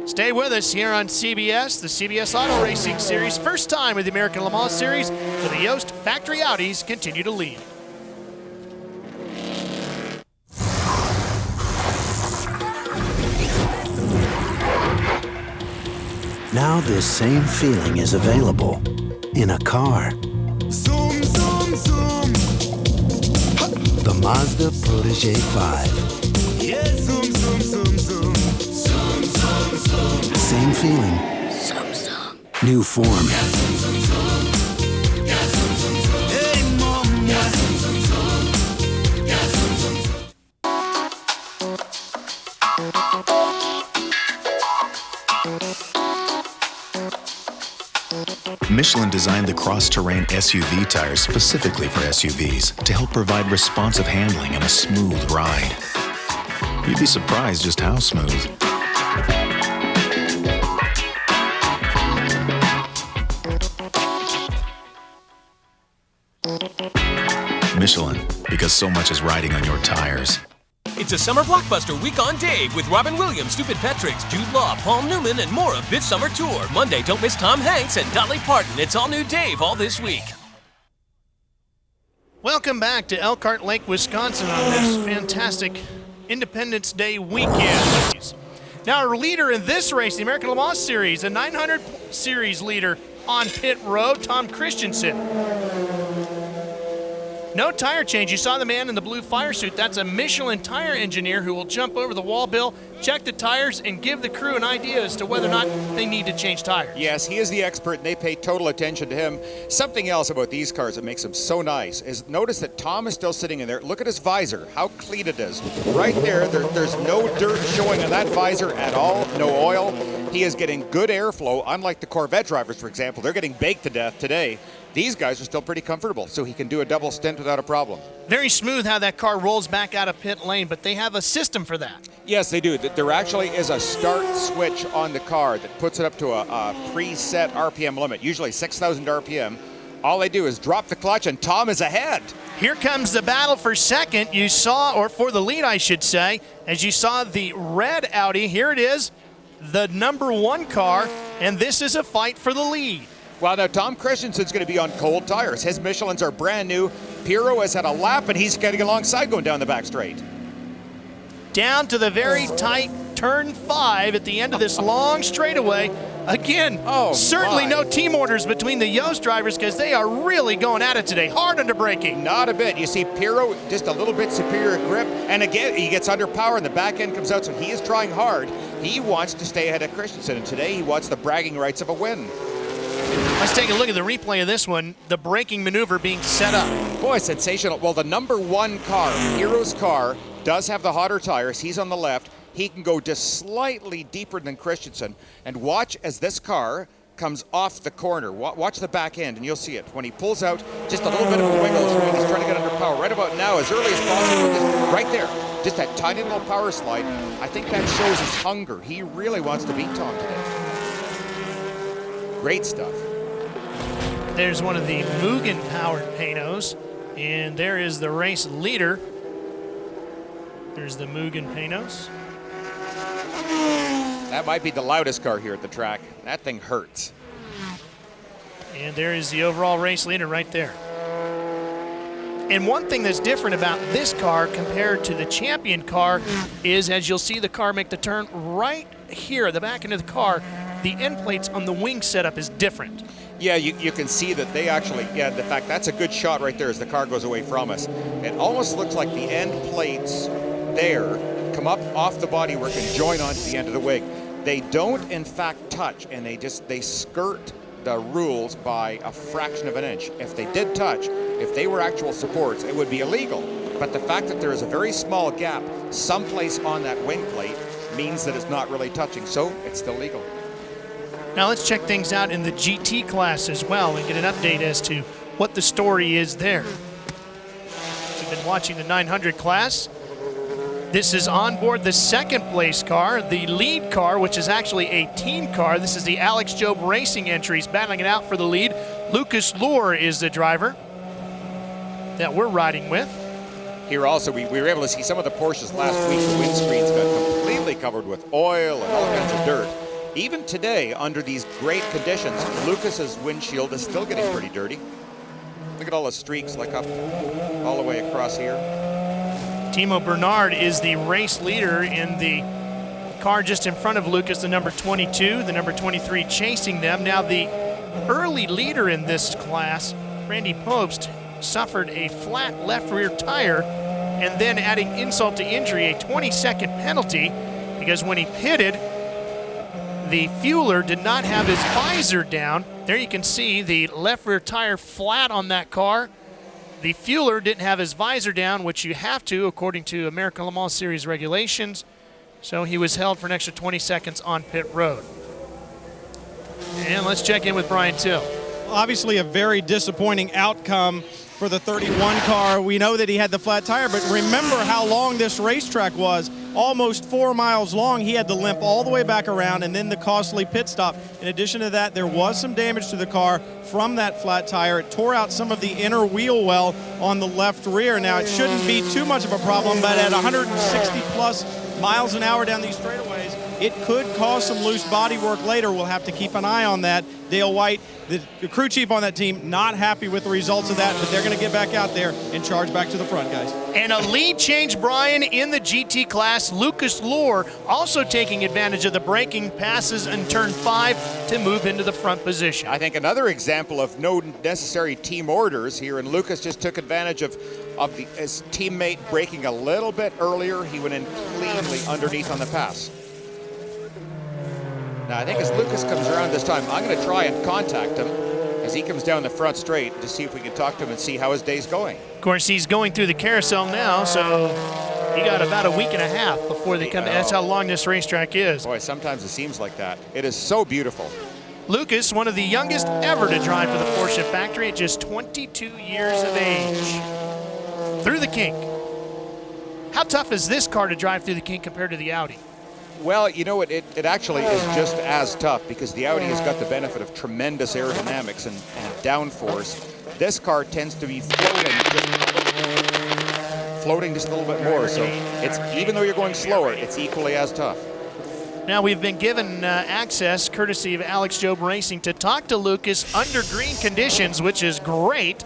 Stay with us here on CBS, the CBS Auto Racing Series. First time with the American Le Mans Series, where the Yost factory Audis continue to lead. Now this same feeling is available in a car. Zoom, zoom, zoom. The Mazda Protege 5. Yeah, zoom, zoom, zoom, zoom. Zoom, zoom, zoom. Same feeling. Zoom, zoom. New form. Yeah, zoom, zoom, zoom. Yeah, zoom, zoom, zoom. Hey, mom. Yeah, zoom, zoom, zoom. Yeah, zoom, zoom, zoom. Michelin designed the cross-terrain SUV tires specifically for SUVs to help provide responsive handling and a smooth ride. You'd be surprised just how smooth. Michelin, because so much is riding on your tires. It's a summer blockbuster week on Dave with Robin Williams, Stupid Petrix, Jude Law, Paul Newman, and more of this summer tour. Monday, don't miss Tom Hanks and Dolly Parton. It's all new Dave all this week. Welcome back to Elkhart Lake, Wisconsin on this fantastic Independence Day weekend. Now our leader in this race, the American Le Mans Series, a 900 Series leader on pit road, Tom Christensen. No tire change. You saw the man in the blue fire suit. That's a Michelin tire engineer who will jump over the wall, Bill, check the tires, and give the crew an idea as to whether or not they need to change tires. Yes, he is the expert, and they pay total attention to him. Something else about these cars that makes them so nice is notice that Tom is still sitting in there. Look at his visor, how clean it is. Right there's no dirt showing on that visor at all, no oil. He is getting good airflow, unlike the Corvette drivers, for example. They're getting baked to death today. These guys are still pretty comfortable, so he can do a double stint without a problem. Very smooth how that car rolls back out of pit lane, but they have a system for that. Yes, they do. There actually is a start switch on the car that puts it up to a preset RPM limit, usually 6,000 RPM. All they do is drop the clutch, and Tom is ahead. Here comes the battle for second. You saw, or for the lead, I should say, as you saw the red Audi. Here it is, the number 1 car, and this is a fight for the lead. Well, now Tom Christensen's going to be on cold tires. His Michelins are brand new. Pirro has had a lap, and he's getting alongside going down the back straight. Down to the very tight turn 5 at the end of this long straightaway. Again, certainly no team orders between the Yost drivers because they are really going at it today. Hard under braking. Not a bit. You see Pirro just a little bit superior grip, and again, he gets under power and the back end comes out, so he is trying hard. He wants to stay ahead of Christensen, and today he wants the bragging rights of a win. Let's take a look at the replay of this one, the braking maneuver being set up. Boy, sensational. Well, the number 1 car, Pirro's car, does have the hotter tires. He's on the left. He can go just slightly deeper than Christensen. And watch as this car comes off the corner. Watch the back end, and you'll see it. When he pulls out, just a little bit of a wiggle. He's trying to get under power. Right about now, as early as possible, just right there. Just that tiny little power slide. I think that shows his hunger. He really wants to beat Tom today. Great stuff. There's one of the Mugen-powered Panos, and there is the race leader. There's the Mugen Panos. That might be the loudest car here at the track. That thing hurts. And there is the overall race leader right there. And one thing that's different about this car compared to the champion car is, as you'll see the car make the turn right here at the back end of the car, the end plates on the wing setup is different. Yeah, you can see that they actually, the fact that's a good shot right there as the car goes away from us. It almost looks like the end plates there come up off the bodywork and join onto the end of the wing. They don't in fact touch, and they skirt the rules by a fraction of an inch. If they did touch, if they were actual supports, it would be illegal. But the fact that there is a very small gap someplace on that wing plate means that it's not really touching, so it's still legal. Now let's check things out in the GT class as well and get an update as to what the story is there. We've been watching the 900 class. This is on board the second place car, the lead car, which is actually a team car. This is the Alex Job Racing entries battling it out for the lead. Lucas Luhr is the driver that we're riding with. Here also, we were able to see some of the Porsches last week. The windscreens got completely covered with oil and all kinds of dirt. Even today, under these great conditions, Lucas's windshield is still getting pretty dirty. Look at all the streaks, like up all the way across here. Timo Bernard is the race leader in the car just in front of Lucas, the number 22, the number 23 chasing them. Now the early leader in this class, Randy Pobst, suffered a flat left rear tire, and then adding insult to injury, a 20-second penalty, because when he pitted, the fueler did not have his visor down. There you can see the left rear tire flat on that car. The fueler didn't have his visor down, which you have to according to American Le Mans Series regulations. So he was held for an extra 20 seconds on pit road. And let's check in with Brian Till. Obviously a very disappointing outcome for the 31 car. We know that he had the flat tire, but remember how long this racetrack was. Almost 4 miles long. He had to limp all the way back around, and then the costly pit stop. In addition to that, there was some damage to the car from that flat tire. It tore out some of the inner wheel well on the left rear. Now, it shouldn't be too much of a problem, but at 160 plus miles an hour down these straightaways, It could cause some loose body work later. We'll have to keep an eye on that. Dale White, the crew chief on that team, not happy with the results of that, but they're going to get back out there and charge back to the front, guys. And a lead change, Brian, in the GT class. Lucas Lohr also taking advantage of the braking passes in turn 5 to move into the front position. I think another example of no necessary team orders here, and Lucas just took advantage of his teammate braking a little bit earlier. He went in cleanly underneath on the pass. Now, I think as Lucas comes around this time, I'm going to try and contact him as he comes down the front straight to see if we can talk to him and see how his day's going. Of course, he's going through the carousel now, so he got about a week and a half before they come. That's how long this racetrack is. Boy, sometimes it seems like that. It is so beautiful. Lucas, one of the youngest ever to drive for the Porsche factory at just 22 years of age. Through the kink. How tough is this car to drive through the kink compared to the Audi? Well, you know, it actually is just as tough because the Audi has got the benefit of tremendous aerodynamics and downforce. This car tends to be floating just a little bit more, so it's, even though you're going slower, it's equally as tough. Now we've been given access, courtesy of Alex Job Racing, to talk to Lucas under green conditions, which is great.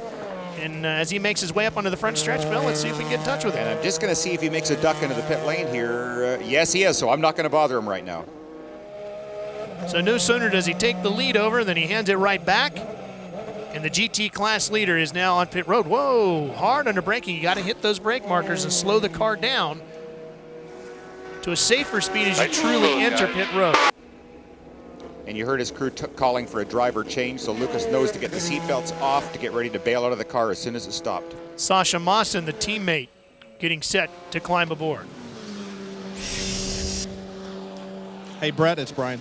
And as he makes his way up onto the front stretch, Bill, let's see if we can get in touch with him. And I'm just going to see if he makes a duck into the pit lane here. Yes, he is, so I'm not going to bother him right now. So no sooner does he take the lead over than he hands it right back. And the GT class leader is now on pit road. Whoa, hard under braking. You got to hit those brake markers and slow the car down to a safer speed as you truly enter pit road. And you heard his crew calling for a driver change, so Lucas knows to get the seatbelts off to get ready to bail out of the car as soon as it stopped. Sascha Maassen, the teammate, getting set to climb aboard. Hey, Brett, it's Brian.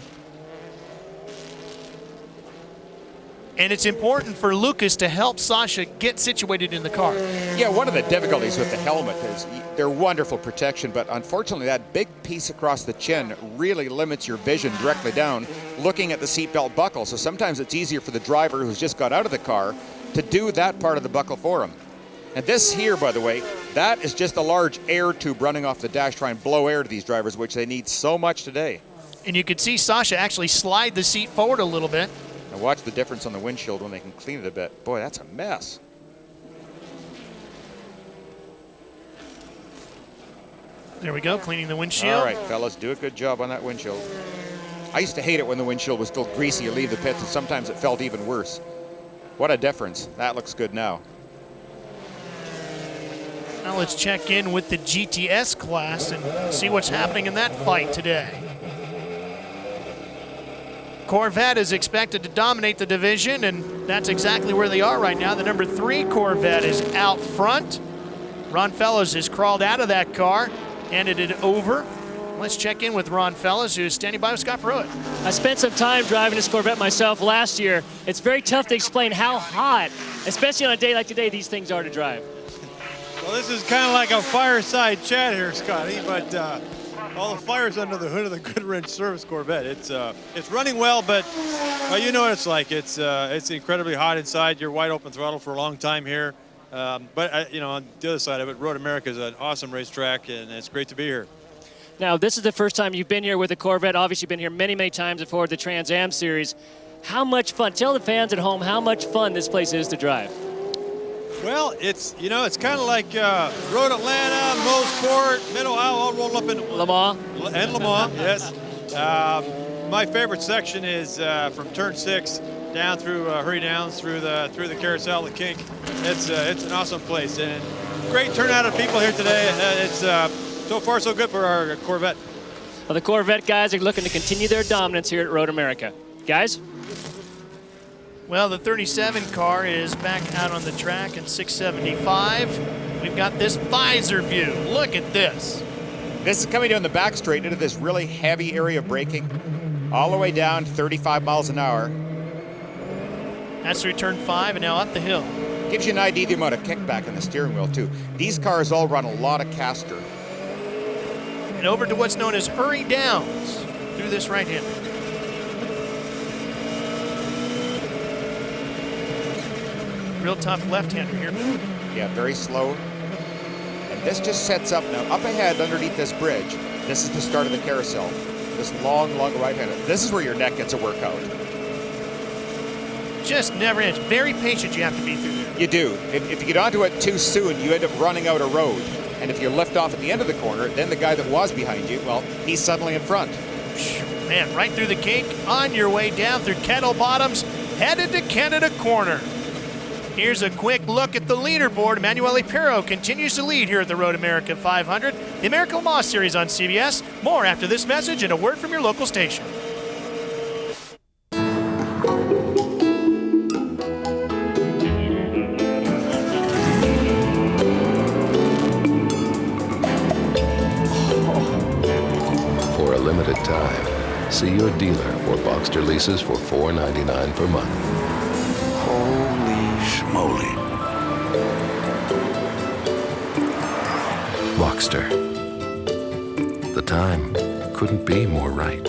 And it's important for Lucas to help Sascha get situated in the car. Yeah, one of the difficulties with the helmet is they're wonderful protection, but unfortunately that big piece across the chin really limits your vision directly down looking at the seatbelt buckle. So sometimes it's easier for the driver who's just got out of the car to do that part of the buckle for him. And this here, by the way, that is just a large air tube running off the dash trying to blow air to these drivers, which they need so much today. And you could see Sascha actually slide the seat forward a little bit. And watch the difference on the windshield when they can clean it a bit. Boy, that's a mess. There we go, cleaning the windshield. All right, fellas, do a good job on that windshield. I used to hate it when the windshield was still greasy. You leave the pits, and sometimes it felt even worse. What a difference. That looks good now. Now let's check in with the GTS class and see what's happening in that fight today. Corvette is expected to dominate the division, and that's exactly where they are right now. The number 3 Corvette is out front. Ron Fellows has crawled out of that car, handed it over. Let's check in with Ron Fellows, who's standing by with Scott Pruitt. I spent some time driving this Corvette myself last year. It's very tough to explain how hot, especially on a day like today, these things are to drive. Well, this is kind of like a fireside chat here, Scotty, but all the fire's under the hood of the Goodwrench Service Corvette. It's running well, but you know what it's like. It's incredibly hot inside. You're wide open throttle for a long time here. But you know, on the other side of it, Road America is an awesome racetrack, and it's great to be here. Now, this is the first time you've been here with a Corvette. Obviously, you've been here many, many times before the Trans Am Series. How much fun? Tell the fans at home how much fun this place is to drive. Well, it's kind of like Road Atlanta, Mosport, Mid-Ohio, all rolled up in Le Mans. And Le Mans, yes. My favorite section is from Turn 6 down through Hurry Downs through the carousel, the kink. It's an awesome place, and great turnout of people here today. It's so far so good for our Corvette. Well, the Corvette guys are looking to continue their dominance here at Road America. Guys? Well, the 37 car is back out on the track in 675. We've got this visor view. Look at this. This is coming down the back straight into this really heavy area of braking, all the way down 35 miles an hour. That's through turn 5 and now up the hill. Gives you an idea of the amount of kickback in the steering wheel, too. These cars all run a lot of caster. And over to what's known as Hurry Downs through this right-hander. Real tough left-hander here. Yeah, very slow. And this just sets up now. Up ahead underneath this bridge, this is the start of the carousel. this long right-hander. This is where your neck gets a workout. Just never ends. Very patient you have to be through there. You do. If you get onto it too soon, you end up running out of road. And if you lift off at the end of the corner, then the guy that was behind you, well, he's suddenly in front. Man, right through the cake, on your way down through Kettle Bottoms, headed to Canada Corner. Here's a quick look at the leaderboard. Emanuele Pirro continues to lead here at the Road America 500. The American Le Mans Series on CBS. More after this message and a word from your local station. For a limited time, see your dealer for Boxster leases for $4.99 per month. Holy schmoly. Boxster. The time couldn't be more right.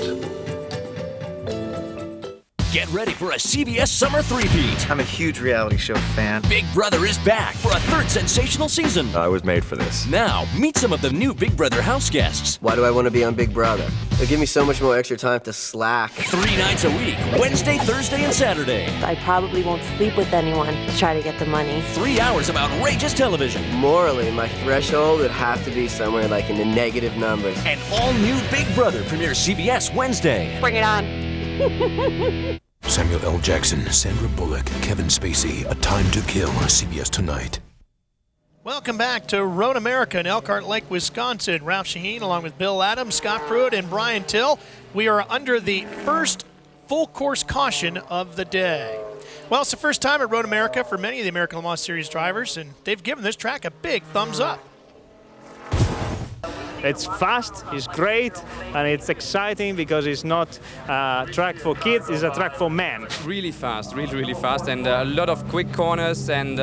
Get ready for a CBS Summer three-peat. I'm a huge reality show fan. Big Brother is back for a third sensational season. I was made for this. Now, meet some of the new Big Brother house guests. Why do I want to be on Big Brother? It'll give me so much more extra time to slack. 3 nights a week, Wednesday, Thursday, and Saturday. I probably won't sleep with anyone to try to get the money. 3 hours of outrageous television. Morally, my threshold would have to be somewhere like in the negative numbers. An all-new Big Brother premieres CBS Wednesday. Bring it on. Samuel L. Jackson, Sandra Bullock, Kevin Spacey, A Time to Kill on CBS Tonight. Welcome back to Road America in Elkhart Lake, Wisconsin. Ralph Shaheen along with Bill Adams, Scott Pruitt, and Brian Till. We are under the first full course caution of the day. Well, it's the first time at Road America for many of the American Le Mans Series drivers, and they've given this track a big thumbs up. It's fast, it's great, and it's exciting because it's not a track for kids, it's a track for men. Really fast, really fast, and a lot of quick corners, and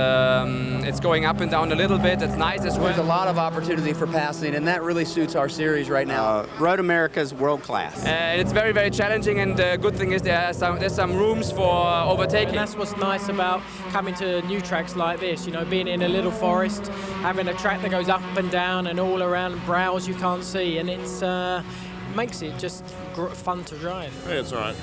it's going up and down a little bit. It's nice as well. There's a lot of opportunity for passing, and that really suits our series right now. Road America's world class. It's very, very challenging, and the good thing is there's some rooms for overtaking. And that's what's nice about coming to new tracks like this, you know, being in a little forest, having a track that goes up and down and all around brows you can't see, and it's makes it just fun to drive. Yeah, it's all right.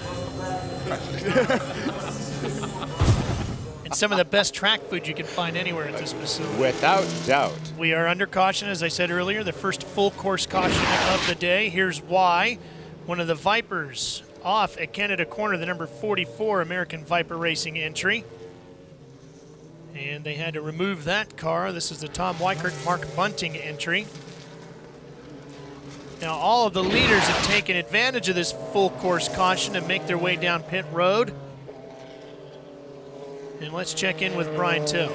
And some of the best track food you can find anywhere at this facility. Without doubt. We are under caution, as I said earlier, the first full course caution of the day. Here's why. One of the Vipers off at Canada Corner, the number 44 American Viper Racing entry. And they had to remove that car. This is the Tom Weikert, Mark Bunting entry. Now, all of the leaders have taken advantage of this full course caution and make their way down pit road. And let's check in with Brian Till.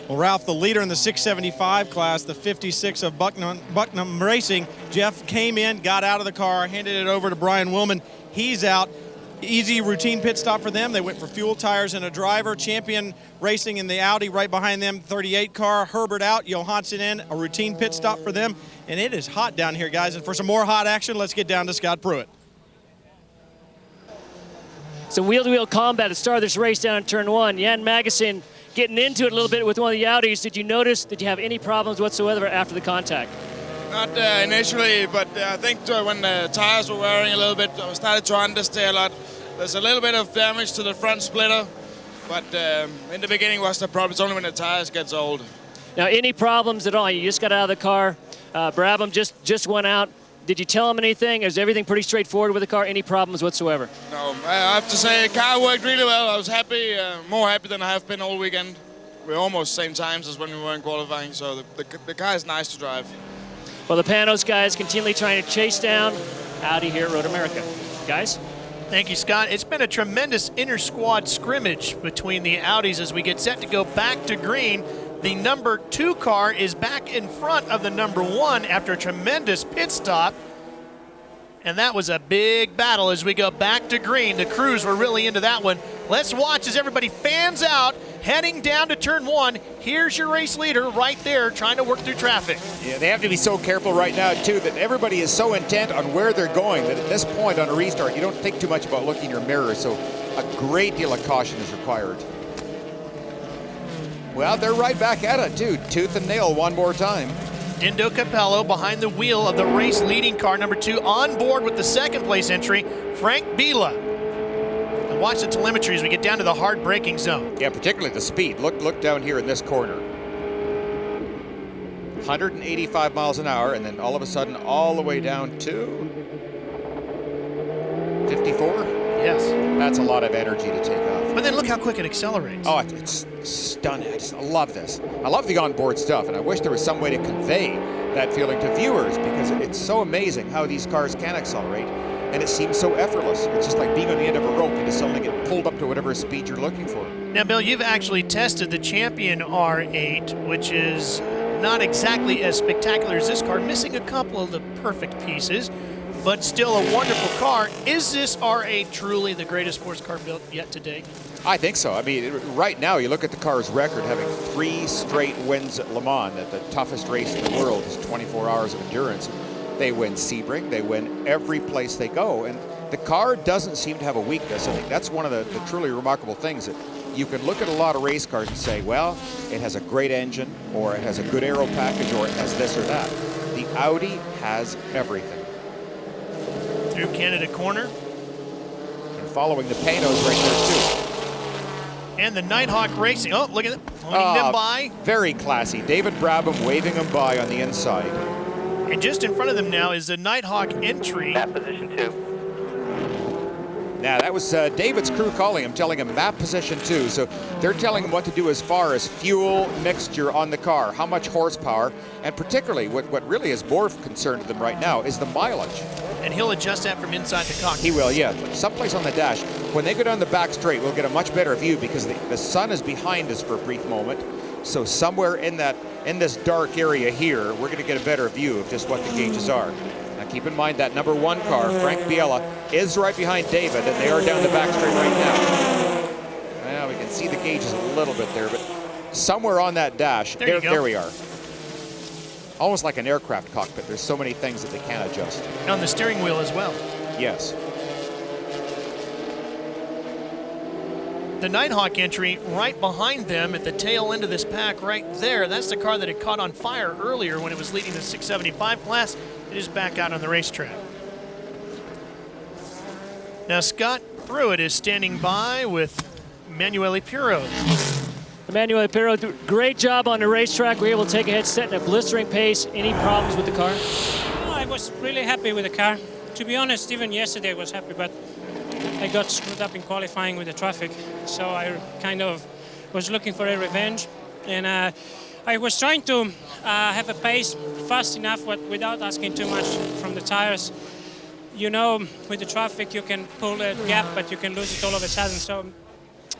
Well, Ralph, the leader in the 675 class, the 56 of Bucknam Racing, Jeff came in, got out of the car, handed it over to Brian Willman. He's out. Easy routine pit stop for them. They went for fuel, tires, and a driver. Champion Racing in the Audi right behind them, 38 car. Herbert out, Johansson in, a routine pit stop for them. And it is hot down here, guys. And for some more hot action, let's get down to Scott Pruitt. Some wheel-to-wheel combat at the start of this race down in turn 1. Jan Magnussen getting into it a little bit with one of the Audis. Did you notice, did you have any problems whatsoever after the contact? Not initially, but I think when the tires were wearing a little bit, I started to understeer a lot. There's a little bit of damage to the front splitter, but in the beginning was the problem. It's only when the tires gets old. Now, any problems at all? You just got out of the car. Brabham just went out. Did you tell him anything? Is everything pretty straightforward with the car? Any problems whatsoever? No, I have to say the car worked really well. I was happy, more happy than I have been all weekend. We're almost same times as when we were in qualifying, so the car is nice to drive. Well, the Panos guys continually trying to chase down Audi here at Road America. Guys? Thank you, Scott. It's been a tremendous inter-squad scrimmage between the Audis as we get set to go back to green. The number 2 car is back in front of the number 1 after a tremendous pit stop. And that was a big battle as we go back to green. The crews were really into that one. Let's watch as everybody fans out, heading down to turn 1. Here's your race leader right there trying to work through traffic. Yeah, they have to be so careful right now, too, that everybody is so intent on where they're going that at this point on a restart, you don't think too much about looking in your mirror, so a great deal of caution is required. Well, they're right back at it, too. Tooth and nail one more time. Rinaldo Capello behind the wheel of the race leading car, number 2, on board with the second place entry, Frank Biela. And watch the telemetry as we get down to the hard braking zone. Yeah, particularly the speed. Look down here in this corner. 185 miles an hour, and then all of a sudden all the way down to 54? Yes. That's a lot of energy to take off. But then look how quick it accelerates. Oh, it's stunning. I love this. I love the onboard stuff, and I wish there was some way to convey that feeling to viewers, because it's so amazing how these cars can accelerate, and it seems so effortless. It's just like being on the end of a rope. You just suddenly get pulled up to whatever speed you're looking for. Now, Bill, you've actually tested the Champion R8, which is not exactly as spectacular as this car, missing a couple of the perfect pieces, but still a wonderful car. Is this R8 truly the greatest sports car built yet today? I think so. I mean, right now, you look at the car's record, having 3 straight wins at Le Mans, at the toughest race in the world, is 24 hours of endurance. They win Sebring, they win every place they go, and the car doesn't seem to have a weakness. I think that's one of the truly remarkable things, that you can look at a lot of race cars and say, well, it has a great engine, or it has a good aero package, or it has this or that. The Audi has everything. Through Canada Corner. And following the Panos right there, too. And the Nighthawk Racing. Oh, look at it. Pointing them by. Very classy. David Brabham waving them by on the inside. And just in front of them now is the Nighthawk entry. Map position 2. Now, that was David's crew calling him, telling him map position 2. So they're telling him what to do as far as fuel mixture on the car, how much horsepower, and particularly what really is more concern to them right now is the mileage. And he'll adjust that from inside the cockpit. He will, yeah. Someplace on the dash. When they go down the back straight, we'll get a much better view, because the sun is behind us for a brief moment. So somewhere in this dark area here, we're going to get a better view of just what the gauges are. Now keep in mind that number 1 car, Frank Biela, is right behind David, and they are down the back straight right now. Well, we can see the gauges a little bit there, but somewhere on that dash, there we are. Almost like an aircraft cockpit. There's so many things that they can't adjust. And on the steering wheel as well. Yes. The Nighthawk entry right behind them at the tail end of this pack right there. That's the car that had caught on fire earlier when it was leading the 675 class. It is back out on the racetrack. Now Scott Pruitt is standing by with Emanuele Pirro. Emanuele Pirro, great job on the racetrack. We were able to take a head, set in a blistering pace. Any problems with the car? No, I was really happy with the car. To be honest, even yesterday I was happy, but I got screwed up in qualifying with the traffic. So I kind of was looking for a revenge. And I was trying to have a pace fast enough without asking too much from the tires. You know, with the traffic you can pull a gap, but you can lose it all of a sudden. So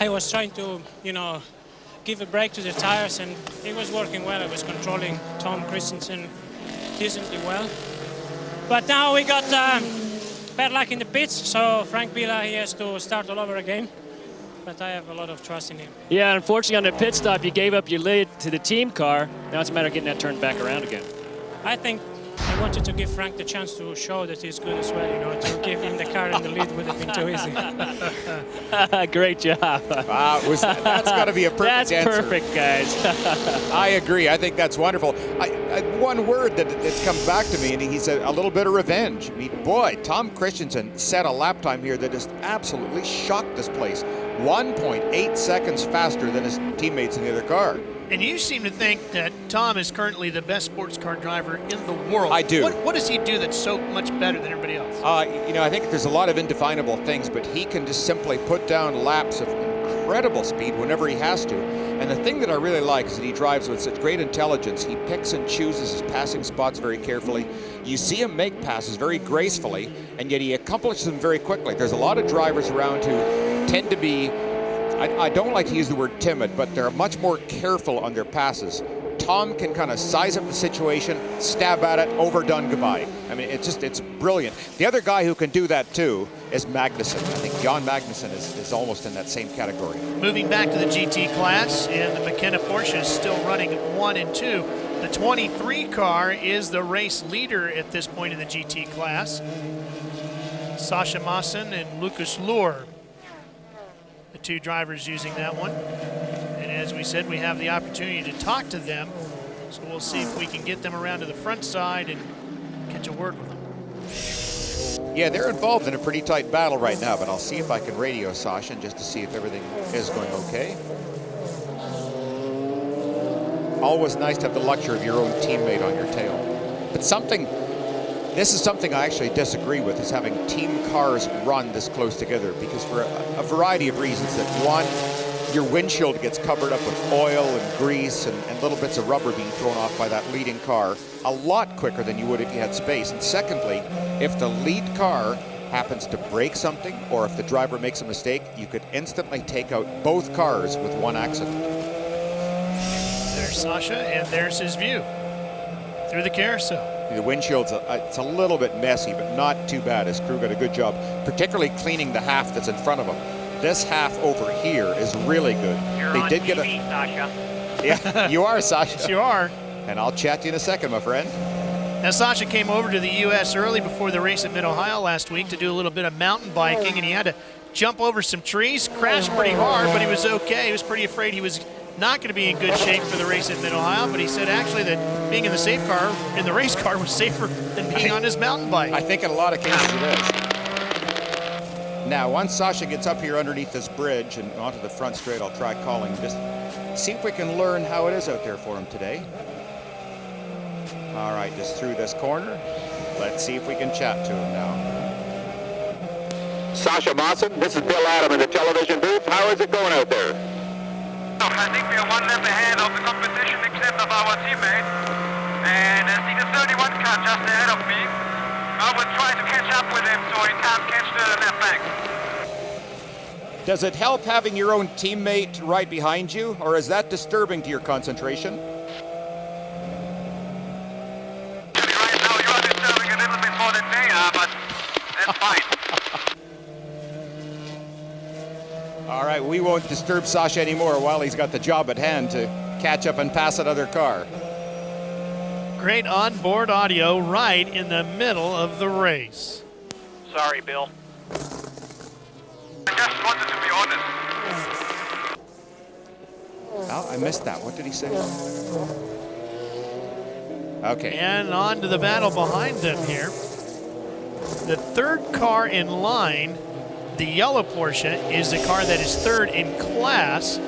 I was trying to, you know, give a break to the tires, and it was working well. I was controlling Tom Christensen decently well. But now we got bad luck in the pits, so Frank Biela, he has to start all over again. But I have a lot of trust in him. Yeah, unfortunately on the pit stop, you gave up your lead to the team car. Now it's a matter of getting that turned back around again. I think I wanted to give Frank the chance to show that he's good as well, you know, to give him the car in the lead would have been too easy. Great job. Wow, that's got to be a perfect answer. That's perfect, guys. I agree. I think that's wonderful. One word that's come back to me, and he's a little bit of revenge. I mean, boy, Tom Christensen set a lap time here that just absolutely shocked this place. 1.8 seconds faster than his teammates in the other car. And you seem to think that Tom is currently the best sports car driver in the world. I do. What does he do that's so much better than everybody else? You know, I think there's a lot of indefinable things, but he can just simply put down laps of incredible speed whenever he has to. And the thing that I really like is that he drives with such great intelligence. He picks and chooses his passing spots very carefully. You see him make passes very gracefully, and yet he accomplishes them very quickly. There's a lot of drivers around who tend to be, I don't like to use the word timid, but they're much more careful on their passes. Tom can kind of size up the situation, stab at it, overdone, goodbye. I mean, it's brilliant. The other guy who can do that too is Magnussen. I think John Magnussen is almost in that same category. Moving back to the GT class, and the McKenna Porsche is still running 1 and 2. The 23 car is the race leader at this point in the GT class. Sascha Maassen and Lucas Luhr, the two drivers using that one. And as we said, we have the opportunity to talk to them So we'll see if we can get them around to the front side and catch a word with them. Yeah, they're involved in a pretty tight battle right now, but I'll see if I can radio Sascha just to see if everything is going okay. Always nice to have the luxury of your own teammate on your tail. But this is something I actually disagree with, is having team cars run this close together, because for a variety of reasons. That one, your windshield gets covered up with oil and grease and little bits of rubber being thrown off by that leading car a lot quicker than you would if you had space. And secondly, if the lead car happens to break something, or if the driver makes a mistake, you could instantly take out both cars with one accident. There's Sascha, and there's his view through the carousel. The windshield's it's a little bit messy, but not too bad. His crew got a good job, particularly cleaning the half that's in front of him. This half over here is really good. You're on TV, Sascha. Yeah, you are, Sascha. Yes, you are. And I'll chat to you in a second, my friend. Now, Sascha came over to the U.S. early before the race at Mid-Ohio last week to do a little bit of mountain biking, and he had to jump over some trees, crashed pretty hard, but he was okay. He was pretty afraid he was not going to be in good shape for the race at Mid-Ohio, but he said actually that being in the safe car, in the race car, was safer than being on his mountain bike. I think in a lot of cases it is. Now, once Sascha gets up here underneath this bridge and onto the front straight, I'll try calling, just see if we can learn how it is out there for him today. All right, just through this corner. Let's see if we can chat to him now. Sascha Maassen, this is Bill Adam in the television booth. How is it going out there? I think we are one lap ahead of the competition except of our teammate. And I see the 31 car just ahead of me. I will try to catch up with him so he can't catch the lap back. Does it help having your own teammate right behind you, or is that disturbing to your concentration? Right now you are disturbing a little bit more than they are, but that's fine. All right, we won't disturb Sascha anymore while he's got the job at hand to catch up and pass another car. Great onboard audio right in the middle of the race. Sorry, Bill. I just wanted to be honest. Oh, I missed that. What did he say? Okay. And on to the battle behind them here. The third car in line, the yellow Porsche, is the car that is third in class.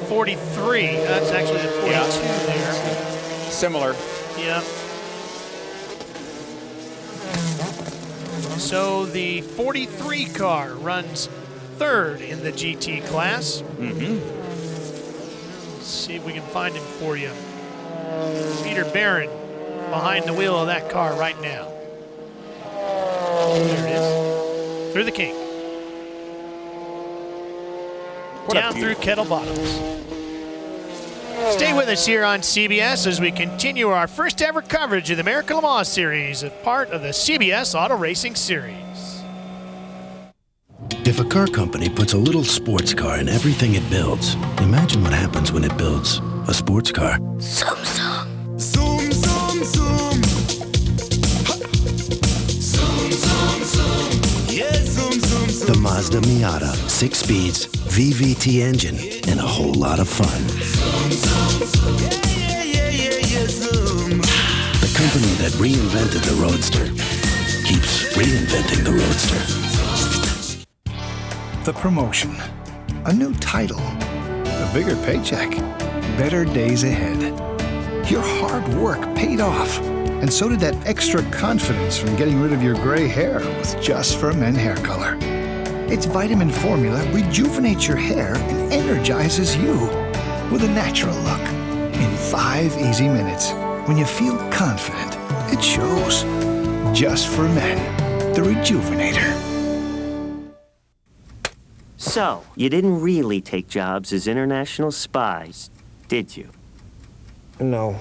43. That's actually the 42 there. Similar. Yeah. So the 43 car runs third in the GT class. Mm-hmm. Let's see if we can find him for you. Peter Barron behind the wheel of that car right now. There it is. Through the kink. Down through Kettle Bottoms. Stay with us here on CBS as we continue our first ever coverage of the American Le Mans Series, a part of the CBS Auto Racing Series. If a car company puts a little sports car in everything it builds, imagine what happens when it builds a sports car. Zoom, zoom. Zoom, zoom, zoom. Zoom, zoom, zoom. Yeah, zoom, zoom, zoom. The Mazda Miata, 6 speeds, VVT engine, and a whole lot of fun. Zoom, zoom, zoom. Yeah, yeah, yeah, yeah, zoom. The company that reinvented the Roadster keeps reinventing the Roadster. The promotion, a new title, a bigger paycheck, better days ahead. Your hard work paid off, and so did that extra confidence from getting rid of your gray hair with Just for Men hair color. Its vitamin formula rejuvenates your hair and energizes you with a natural look in 5 easy minutes. When you feel confident, it shows. Just for Men, the Rejuvenator. So, you didn't really take jobs as international spies, did you? No.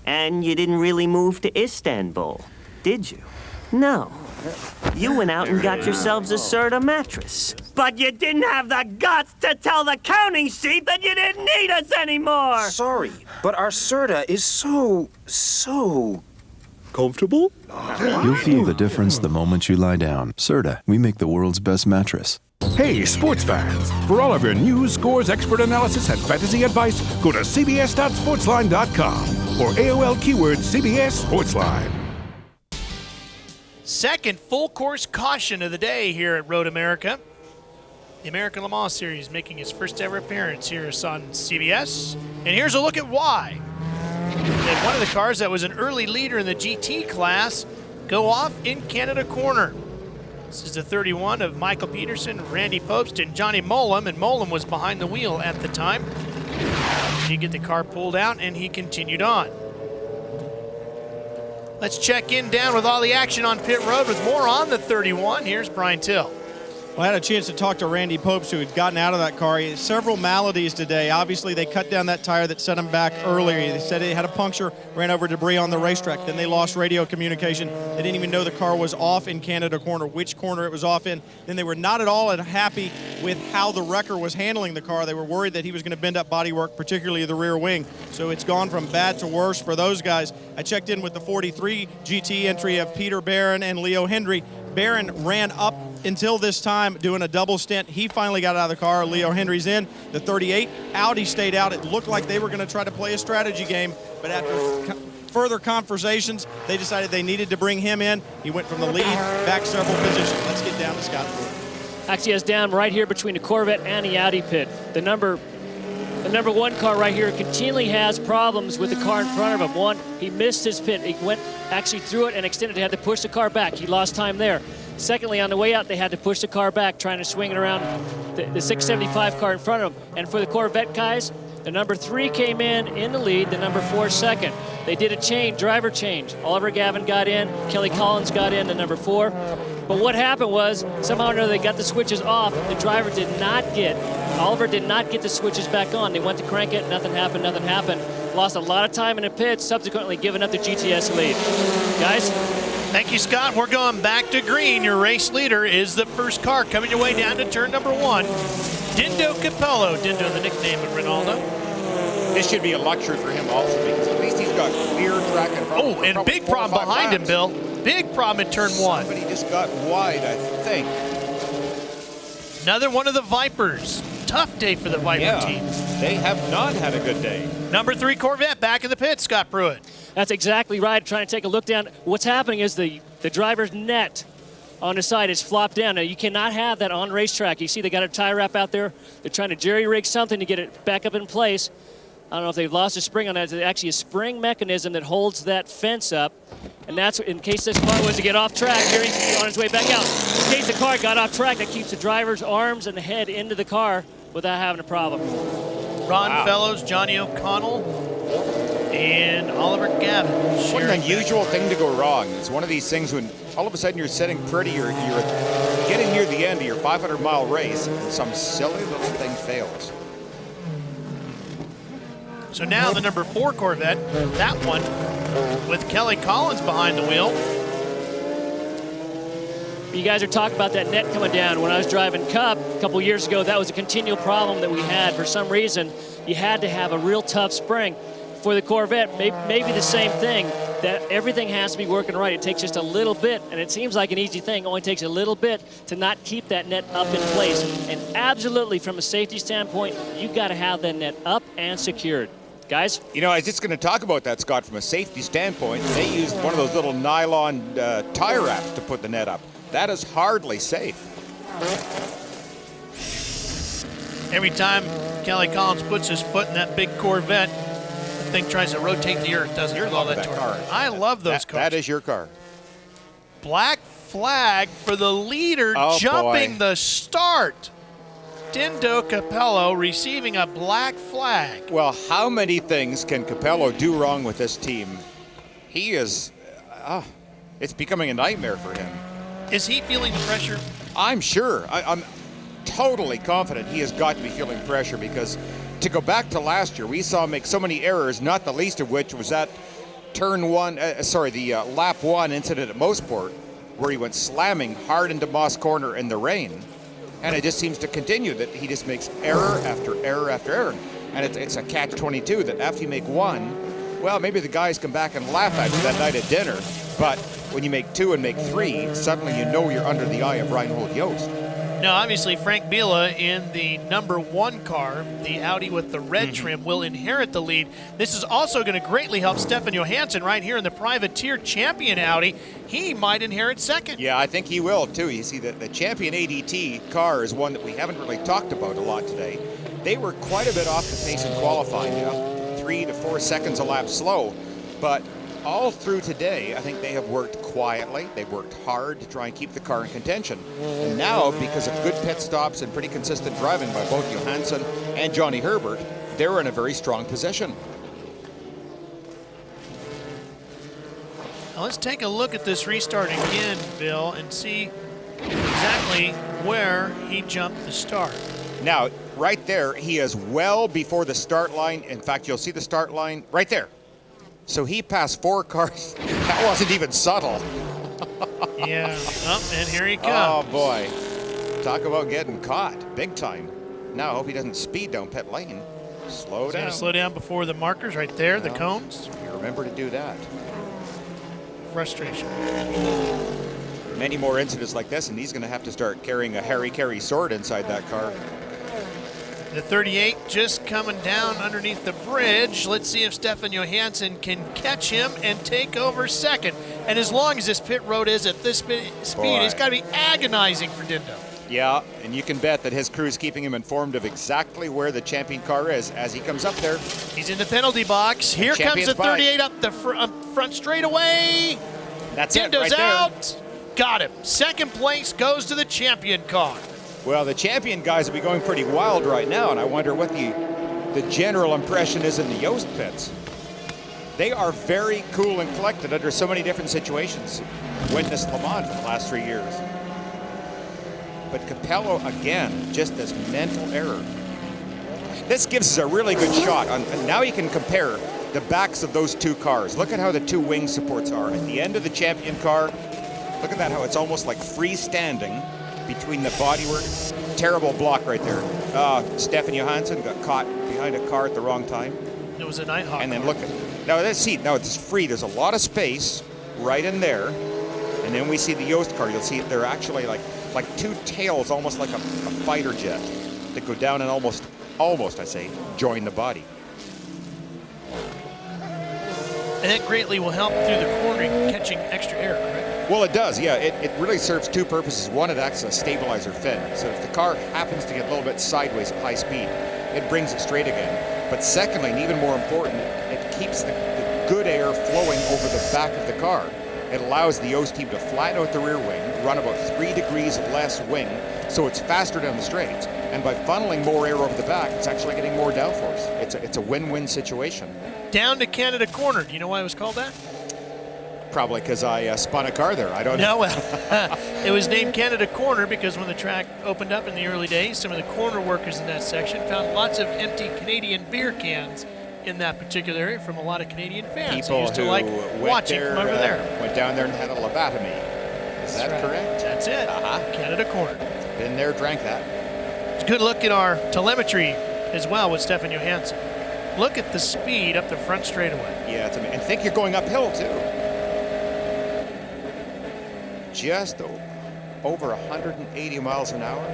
And you didn't really move to Istanbul, did you? No. You went out and got yourselves a Serta mattress. But you didn't have the guts to tell the counting sheet that you didn't need us anymore! Sorry, but our Serta is so comfortable. You'll feel the difference the moment you lie down. Serta, we make the world's best mattress. Hey, sports fans! For all of your news, scores, expert analysis, and fantasy advice, go to cbs.sportsline.com or AOL keyword CBS Sportsline. Second full course caution of the day here at Road America. The American Le Mans Series making its first ever appearance here on CBS. And here's a look at why. And one of the cars that was an early leader in the GT class go off in Canada corner. This is the 31 of Michael Peterson, Randy Pobst, and Johnny Mollem, and Mollem was behind the wheel at the time. He get the car pulled out, and he continued on. Let's check in down with all the action on pit road with more on the 31. Here's Brian Till. Well, I had a chance to talk to Randy Pobst, who had gotten out of that car. He had several maladies today. Obviously, they cut down that tire that set him back earlier. They said he had a puncture, ran over debris on the racetrack. Then they lost radio communication. They didn't even know the car was off in Canada corner, which corner it was off in. Then they were not at all happy with how the wrecker was handling the car. They were worried that he was going to bend up bodywork, particularly the rear wing. So it's gone from bad to worse for those guys. I checked in with the 43 GT entry of Peter Barron and Leo Hendry. Barron ran up until this time doing a double stint. He finally got out of the car. Leo Hendry's in. The 38 Audi stayed out. It looked like they were going to try to play a strategy game, but after further conversations, they decided they needed to bring him in. He went from the lead back several positions. Let's get down to Scott. Actually, is down right here between the Corvette and the Audi pit. The number one car right here continually has problems with the car in front of him. One, he missed his pit. He went actually through it and extended. They had to push the car back. He lost time there. Secondly, on the way out, they had to push the car back, trying to swing it around the 675 car in front of them. And for the Corvette guys, the number 3 came in the lead, the number 4 second. They did a driver change. Oliver Gavin got in, Kelly Collins got in, the number 4. But what happened was, somehow or another, they got the switches off. Oliver did not get the switches back on. They went to crank it, nothing happened. Lost a lot of time in the pits, subsequently giving up the GTS lead. Guys? Thank you, Scott. We're going back to green. Your race leader is the first car coming your way down to turn number 1. Rinaldo Capello. Rinaldo, the nickname of Rinaldo. This should be a luxury for him also, because at least he's got clear track in front of him. And big problem behind him, Bill. Big problem in turn 1. But he just got wide, I think. Another one of the Vipers. Tough day for the Viper team. They have not had a good day. Number 3 Corvette back in the pit, Scott Pruitt. That's exactly right. Trying to take a look down. What's happening is the driver's net on the side is flopped down. Now, you cannot have that on racetrack. You see they got a tie wrap out there. They're trying to jerry-rig something to get it back up in place. I don't know if they've lost a spring on that. It's actually a spring mechanism that holds that fence up. And that's in case this car was to get off track, here he's on his way back out. In case the car got off track, that keeps the driver's arms and the head into the car without having a problem. Ron Fellows, Johnny O'Connell, and Oliver Gavin. What an unusual thing to go wrong. It's one of these things when all of a sudden you're sitting pretty, you're getting near the end of your 500-mile race, and some silly little thing fails. So now the number 4 Corvette, that one, with Kelly Collins behind the wheel. You guys are talking about that net coming down. When I was driving Cup a couple years ago, that was a continual problem that we had. For some reason, you had to have a real tough spring. For the Corvette, maybe the same thing, that everything has to be working right. It takes just a little bit, and it seems like an easy thing. It only takes a little bit to not keep that net up in place. And absolutely, from a safety standpoint, you got to have that net up and secured. Guys? You know, I was just going to talk about that, Scott, from a safety standpoint. They used one of those little nylon tire wraps to put the net up. That is hardly safe. Every time Kelly Collins puts his foot in that big Corvette, the thing tries to rotate the earth, doesn't it? All that torque. I love those cars. That is your car. Black flag for the leader jumping the start. Rinaldo Capello receiving a black flag. Well, how many things can Capello do wrong with this team? He is, it's becoming a nightmare for him. Is he feeling the pressure? I'm sure. I'm totally confident he has got to be feeling pressure, because to go back to last year, we saw him make so many errors, not the least of which was that lap 1 incident at Mosport, where he went slamming hard into Moss Corner in the rain. And it just seems to continue that he just makes error after error after error. And it's a catch-22 that after you make one, well, maybe the guys come back and laugh at you that night at dinner. But when you make 2 and make 3, suddenly you know you're under the eye of Reinhold Jost. Now, obviously, Frank Biela in the number 1 car, the Audi with the red trim, will inherit the lead. This is also going to greatly help Stefan Johansson right here in the privateer champion Audi. He might inherit second. Yeah, I think he will, too. You see, the champion ADT car is one that we haven't really talked about a lot today. They were quite a bit off the pace in qualifying, 3 to 4 seconds a lap slow. But all through today, I think they have worked quietly. They've worked hard to try and keep the car in contention. And now, because of good pit stops and pretty consistent driving by both Johansson and Johnny Herbert, they're in a very strong position. Now let's take a look at this restart again, Bill, and see exactly where he jumped the start. Now, right there, he is well before the start line. In fact, you'll see the start line right there. So he passed 4 cars. That wasn't even subtle. Yeah, and here he comes. Oh, boy. Talk about getting caught big time. Now, I hope he doesn't speed down pit lane. Slow down. Slow down before the markers right there, the cones. You remember to do that. Frustration. Many more incidents like this, and he's going to have to start carrying a Harry Carey sword inside that car. The 38 just coming down underneath the bridge. Let's see if Stefan Johansson can catch him and take over second. And as long as this pit road is at this speed, it's got to be agonizing for Dindo. Yeah, and you can bet that his crew is keeping him informed of exactly where the champion car is as he comes up there. He's in the penalty box. Here comes the 38 up the front straightaway. That's Dindo's it right out. there. Got him. Second place goes to the champion car. Well, the champion guys will be going pretty wild right now, and I wonder what the general impression is in the Yost pits. They are very cool and collected under so many different situations. Witnessed Le Mans for the last 3 years. But Capello, again, just this mental error. This gives us a really good shot. And now you can compare the backs of those 2 cars. Look at how the 2 wing supports are. At the end of the champion car, look at that, how it's almost like freestanding between the bodywork. Terrible block right there. Stefan Johansson got caught behind a car at the wrong time. It was a Nighthawk. And then look at, now let's see, now it's free. There's a lot of space right in there. And then we see the Yost car. You'll see they're actually like 2 tails, almost like a fighter jet, that go down and almost, I say, join the body. And that greatly will help through the cornering, catching extra air, correct? Well, it does, yeah. It really serves 2 purposes. One, it acts as a stabilizer fin. So if the car happens to get a little bit sideways at high speed, it brings it straight again. But secondly, and even more important, it keeps the good air flowing over the back of the car. It allows the Yost team to flatten out the rear wing, run about 3 degrees less wing, so it's faster down the straights. And by funneling more air over the back, it's actually getting more downforce. It's a win-win situation. Down to Canada Corner. Do you know why it was called that? Probably because I spun a car there. I don't know. No, well, it was named Canada Corner because when the track opened up in the early days, some of the corner workers in that section found lots of empty Canadian beer cans in that particular area from a lot of Canadian fans. People used to who like went watching there, from over there. Went down there and had a lobotomy. Is that correct? That's it. Canada Corner. Been there, drank that. It's a good look at our telemetry as well with Stefan Johansson. Look at the speed up the front straightaway. Yeah, and think you're going uphill too. Just over 180 miles an hour.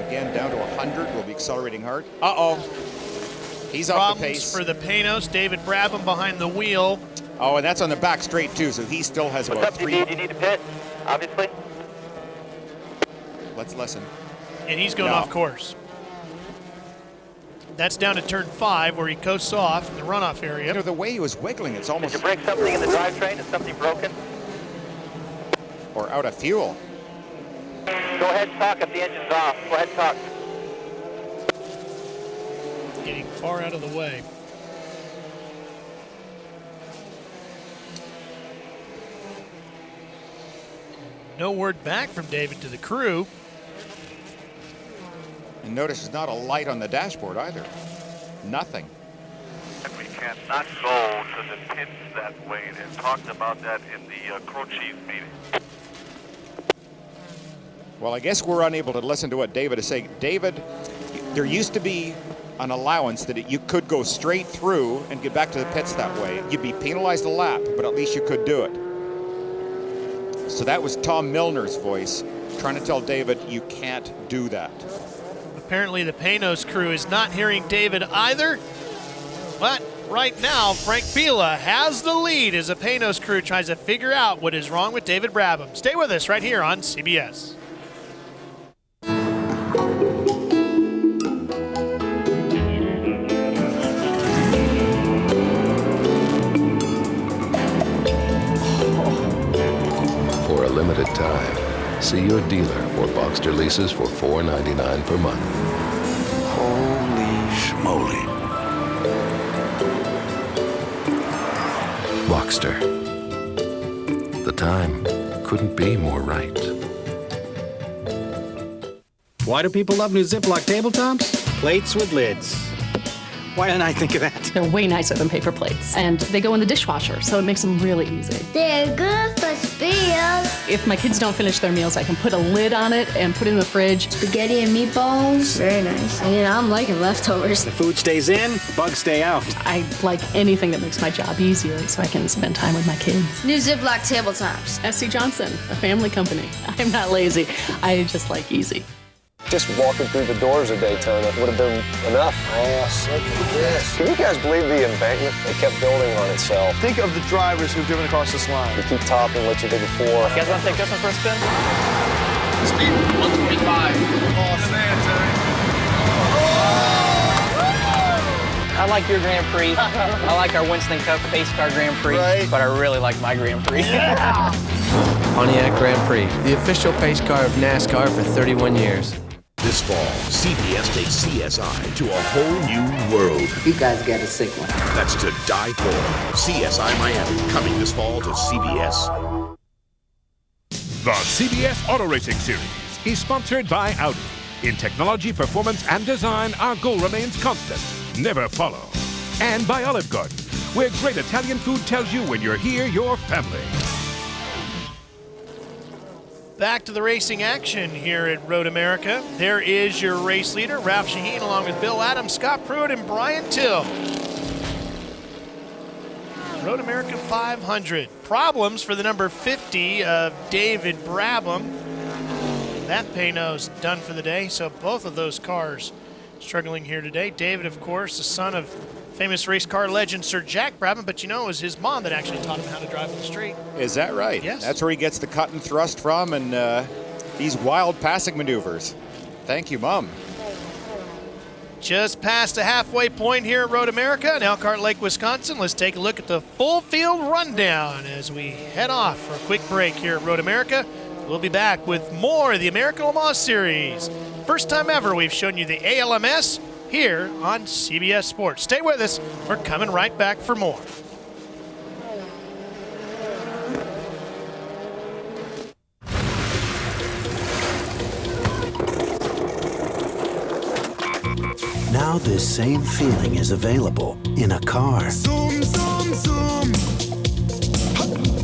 Again, down to 100. We'll be accelerating hard. Uh-oh. He's off the pace. For the Panos. David Brabham behind the wheel. Oh, and that's on the back straight too, so he still has about 3. You need to pit, obviously. Let's listen. And he's going off course. That's down to turn 5 where he coasts off in the runoff area. You know, the way he was wiggling, it's almost... Did you break something in the drivetrain? Is something broken? Or out of fuel. Go ahead and talk if the engine's off. Go ahead and talk. Getting far out of the way. No word back from David to the crew. And notice there's not a light on the dashboard either. Nothing. We cannot go to the pits that way. They talked about that in the crew chief meeting. Well, I guess we're unable to listen to what David is saying. David, there used to be an allowance that you could go straight through and get back to the pits that way. You'd be penalized a lap, but at least you could do it. So that was Tom Milner's voice. trying to tell David you can't do that. Apparently the Panos crew is not hearing David either. But right now, Frank Bila has the lead as the Panos crew tries to figure out what is wrong with David Brabham. Stay with us right here on CBS. For a limited time, see your dealer for Boxster leases for $4.99 per month. Holy schmoly. Boxster. The time couldn't be more right. Why do people love new Ziploc tabletops? Plates with lids. Why didn't I think of that? They're way nicer than paper plates, and they go in the dishwasher, so it makes them really easy. They're good for spears. If my kids don't finish their meals, I can put a lid on it and put it in the fridge. Spaghetti and meatballs, very nice. I'm liking leftovers. The food stays in, bugs stay out. I like anything that makes my job easier so I can spend time with my kids. New Ziploc tabletops. SC Johnson, a family company. I'm not lazy. I just like easy. Just walking through the doors of Daytona would have been enough. Oh, sick of this. Can you guys believe the embankment? They kept building on itself. Think of the drivers who've driven across this line. You keep topping what you did before. You guys want to take this one for a spin? Speed 125. Oh, sanitary. I like your Grand Prix. I like our Winston Cup Pace Car Grand Prix, but I really like my Grand Prix. Yeah. Pontiac Grand Prix, the official pace car of NASCAR for 31 years. This fall, CBS takes CSI to a whole new world. You guys got a sick one. That's To Die For. CSI Miami, coming this fall to CBS. The CBS Auto Racing Series is sponsored by Audi. In technology, performance, and design, our goal remains constant. Never follow. And by Olive Garden, where great Italian food tells you when you're here, you're family. Back to the racing action here at Road America. There is your race leader, Ralph Shaheen, along with Bill Adams, Scott Pruitt, and Brian Till. Road America 500. Problems for the number 50 of David Brabham. That Panos done for the day, so both of those cars struggling here today. David, of course, the son of famous race car legend Sir Jack Brabham, but it was his mom that actually taught him how to drive on the street. Is that right? Yes. That's where he gets the cut and thrust from and these wild passing maneuvers. Thank you, Mom. Just past the halfway point here at Road America in Elkhart Lake, Wisconsin. Let's take a look at the full field rundown as we head off for a quick break here at Road America. We'll be back with more of the American Le Mans Series. First time ever we've shown you the ALMS here on CBS Sports. Stay with us. We're coming right back for more. Now this same feeling is available in a car. Zoom, zoom, zoom.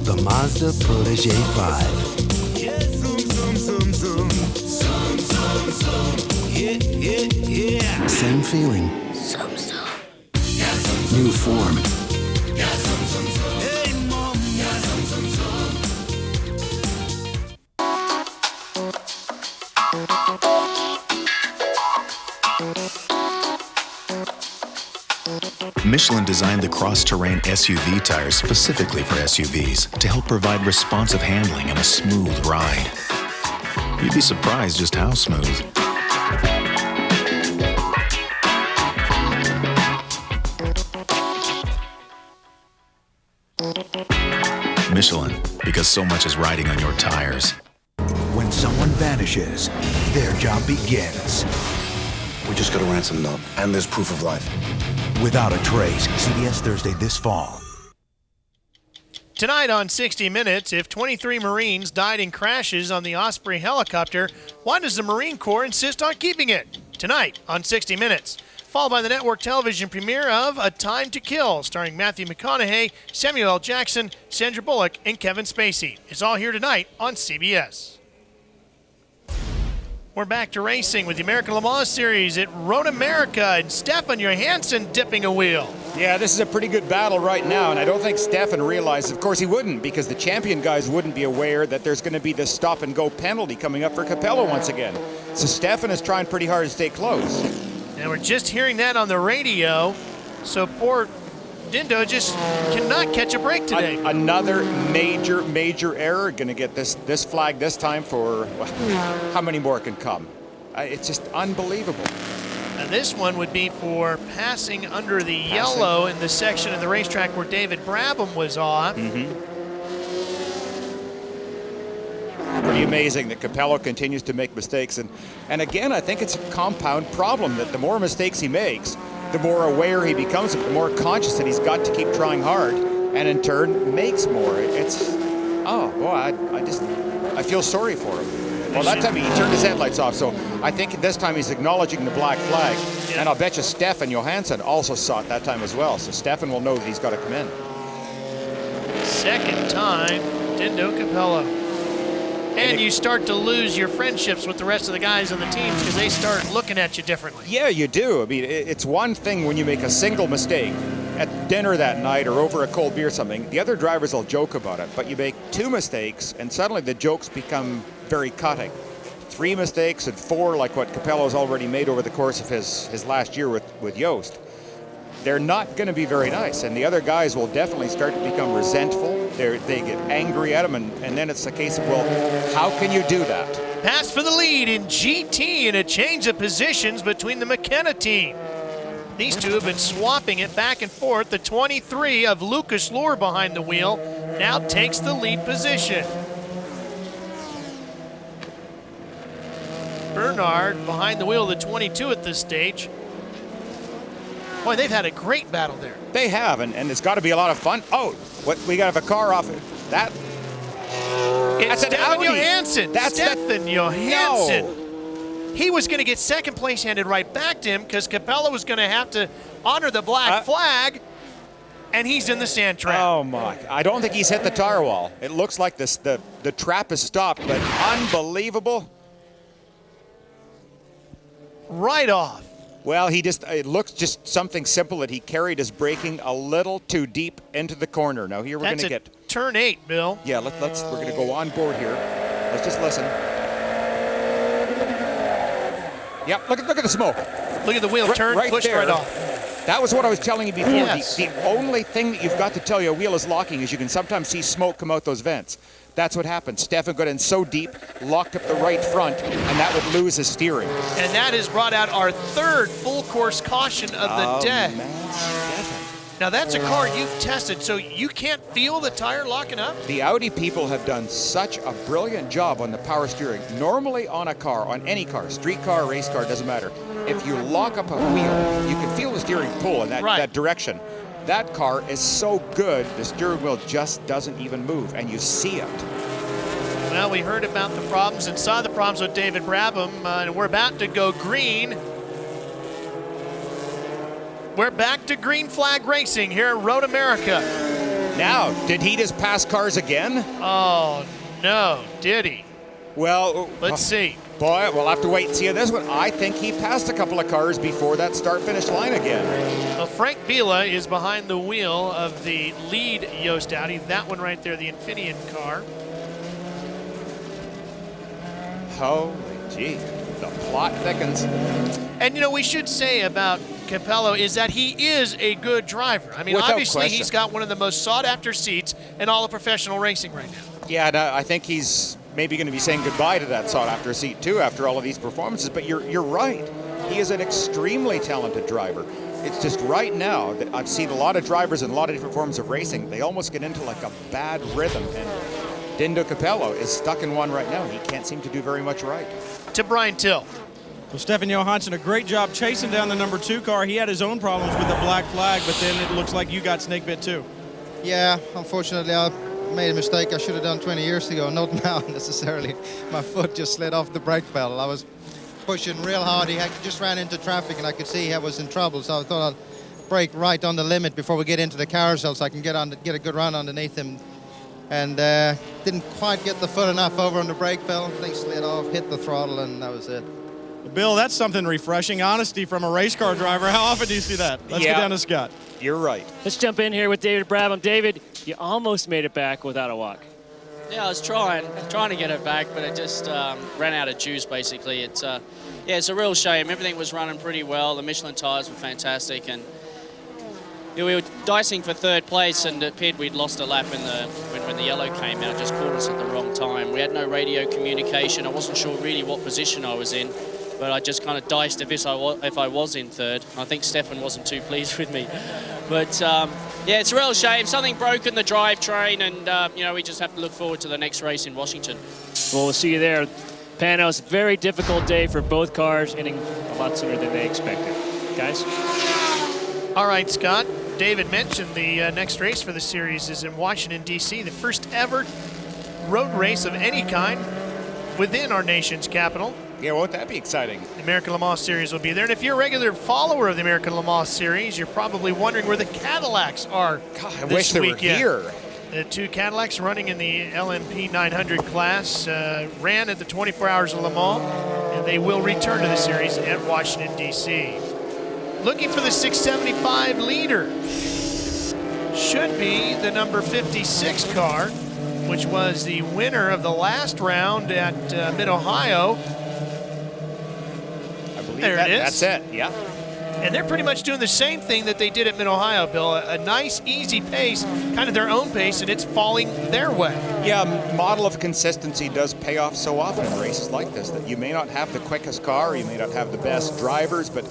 The Mazda Protege 5. Yeah, zoom, zoom, zoom, zoom. Zoom, zoom, zoom. Yeah, yeah, yeah. Same feeling. Zoom, zoom. New form. Yeah, zoom, zoom, zoom. Hey, Mom. Yeah, zoom, zoom, zoom. Michelin designed the cross-terrain SUV tires specifically for SUVs to help provide responsive handling and a smooth ride. You'd be surprised just how smooth. Michelin, because so much is riding on your tires. When someone vanishes, their job begins. We just got a ransom note, and there's proof of life. Without a trace, CBS Thursday this fall. Tonight on 60 Minutes, if 23 Marines died in crashes on the Osprey helicopter, why does the Marine Corps insist on keeping it? Tonight on 60 Minutes. Followed by the network television premiere of A Time to Kill, starring Matthew McConaughey, Samuel L. Jackson, Sandra Bullock, and Kevin Spacey. It's all here tonight on CBS. We're back to racing with the American Le Mans Series at Road America, and Stefan Johansson dipping a wheel. Yeah, this is a pretty good battle right now, and I don't think Stefan realizes, of course he wouldn't, because the champion guys wouldn't be aware that there's going to be this stop-and-go penalty coming up for Capello once again. So Stefan is trying pretty hard to stay close. And we're just hearing that on the radio, so poor Dindo just cannot catch a break today. Another major error. Going to get this flag this time for, well, how many more can come? It's just unbelievable. And this one would be for passing under the yellow in the section of the racetrack where David Brabham was off. Pretty amazing that Capello continues to make mistakes. And again, I think it's a compound problem that the more mistakes he makes, the more aware he becomes, the more conscious that he's got to keep trying hard, and in turn makes more. It's, oh boy, I feel sorry for him. Well, that time he turned his headlights off, so I think this time he's acknowledging the black flag. And I'll bet you Stefan Johansson also saw it that time as well, so Stefan will know that he's got to come in. Second time, Dindo Capello. And you start to lose your friendships with the rest of the guys on the teams because they start looking at you differently. Yeah, you do. I mean, it's one thing when you make a single mistake at dinner that night or over a cold beer or something. The other drivers will joke about it, but you make 2 mistakes and suddenly the jokes become very cutting. 3 mistakes and 4, like what Capello's already made over the course of his last year with Yost. They're not going to be very nice, and the other guys will definitely start to become resentful. They get angry at him, and then it's a case of, well, how can you do that? Pass for the lead in GT and a change of positions between the McKenna team. These two have been swapping it back and forth. The 23 of Lucas Lohr behind the wheel now takes the lead position. Bernard behind the wheel of the 22 at this stage. Boy, they've had a great battle there. They have, and it's got to be a lot of fun. Oh, we got to have a car off that. It's Stefan Johansson. Stefan Johansson. No. He was going to get second place handed right back to him because Capello was going to have to honor the black flag, and he's in the sand trap. Oh, my. I don't think he's hit the tire wall. It looks like the trap has stopped, but unbelievable. Right off. Well, it looks just something simple that he carried his braking a little too deep into the corner. Now here we're going to get turn 8, Bill. Yeah, we're going to go on board here. Let's just listen. Yep, look at the smoke. Look at the wheel turn, pushed there. right off. That was what I was telling you before. Yes. The only thing that you've got to tell you a wheel is locking is you can sometimes see smoke come out those vents. That's what happened. Stefan got in so deep, locked up the right front, and that would lose his steering. And that has brought out our 3rd full course caution of the day. Man, Stefan. Now that's a car you've tested, so you can't feel the tire locking up? The Audi people have done such a brilliant job on the power steering. Normally on a car, on any car, street car, race car, doesn't matter. If you lock up a wheel, you can feel the steering pull in that direction. That car is so good, the steering wheel just doesn't even move, and you see it. Well, we heard about the problems and saw the problems with David Brabham, and we're about to go green. We're back to green flag racing here at Road America. Now, did he just pass cars again? Oh, no, did he? Well, let's see. Boy, we'll have to wait and see this one. I think he passed a couple of cars before that start-finish line again. Well, Frank Biela is behind the wheel of the lead Yost Audi. That one right there, the Infineon car. Holy gee, the plot thickens. And, you know, we should say about Capello is that he is a good driver. I mean, Without obviously question. he's got one of the most sought-after seats in all of professional racing right now. Yeah, and I think he's maybe going to be saying goodbye to that sought-after seat, too, after all of these performances. But you're right. He is an extremely talented driver. It's just right now that I've seen a lot of drivers in a lot of different forms of racing. They almost get into like a bad rhythm. And Dindo Capello is stuck in one right now. He can't seem to do very much right. To Brian Till. Well, Stefan Johansson, a great job chasing down the number 2 car. He had his own problems with the black flag, but then it looks like you got snake bit too. Yeah, unfortunately, I made a mistake I should have done 20 years ago. Not now necessarily. My foot just slid off the brake pedal. I was pushing real hard. He just ran into traffic, and I could see he was in trouble. So I thought I'd brake right on the limit before we get into the carousel, so I can get a good run underneath him. and didn't quite get the foot enough over on the brake pedal. Thing slid off, hit the throttle, and that was it. Bill, that's something refreshing. Honesty from a race car driver. How often do you see that? Let's go down to Scott. You're right. Let's jump in here with David Brabham. David, you almost made it back without a walk. Yeah, I was trying to get it back, but it just ran out of juice, basically. It's a real shame. Everything was running pretty well. The Michelin tires were fantastic, and we were dicing for third place, and at pit we'd lost a lap when the yellow came out, just caught us at the wrong time. We had no radio communication. I wasn't sure really what position I was in, but I just kind of diced if I was in third. I think Stefan wasn't too pleased with me. But it's a real shame. Something broke in the drivetrain, and we just have to look forward to the next race in Washington. Well, we'll see you there. Panos, very difficult day for both cars, ending a lot sooner than they expected. Guys? All right, Scott. David mentioned the next race for the series is in Washington, D.C., the first ever road race of any kind within our nation's capital. Yeah, won't that be exciting? The American Le Mans Series will be there. And if you're a regular follower of the American Le Mans Series, you're probably wondering where the Cadillacs are I wish they were here. The two Cadillacs running in the LMP 900 class ran at the 24 Hours of Le Mans, and they will return to the series at Washington, D.C. Looking for the 675 leader. Should be the number 56 car, which was the winner of the last round at Mid-Ohio. There it is. That's it, yeah. And they're pretty much doing the same thing that they did at Mid-Ohio, Bill. A nice, easy pace, kind of their own pace, and it's falling their way. Yeah, model of consistency does pay off so often in races like this, that you may not have the quickest car, you may not have the best drivers, but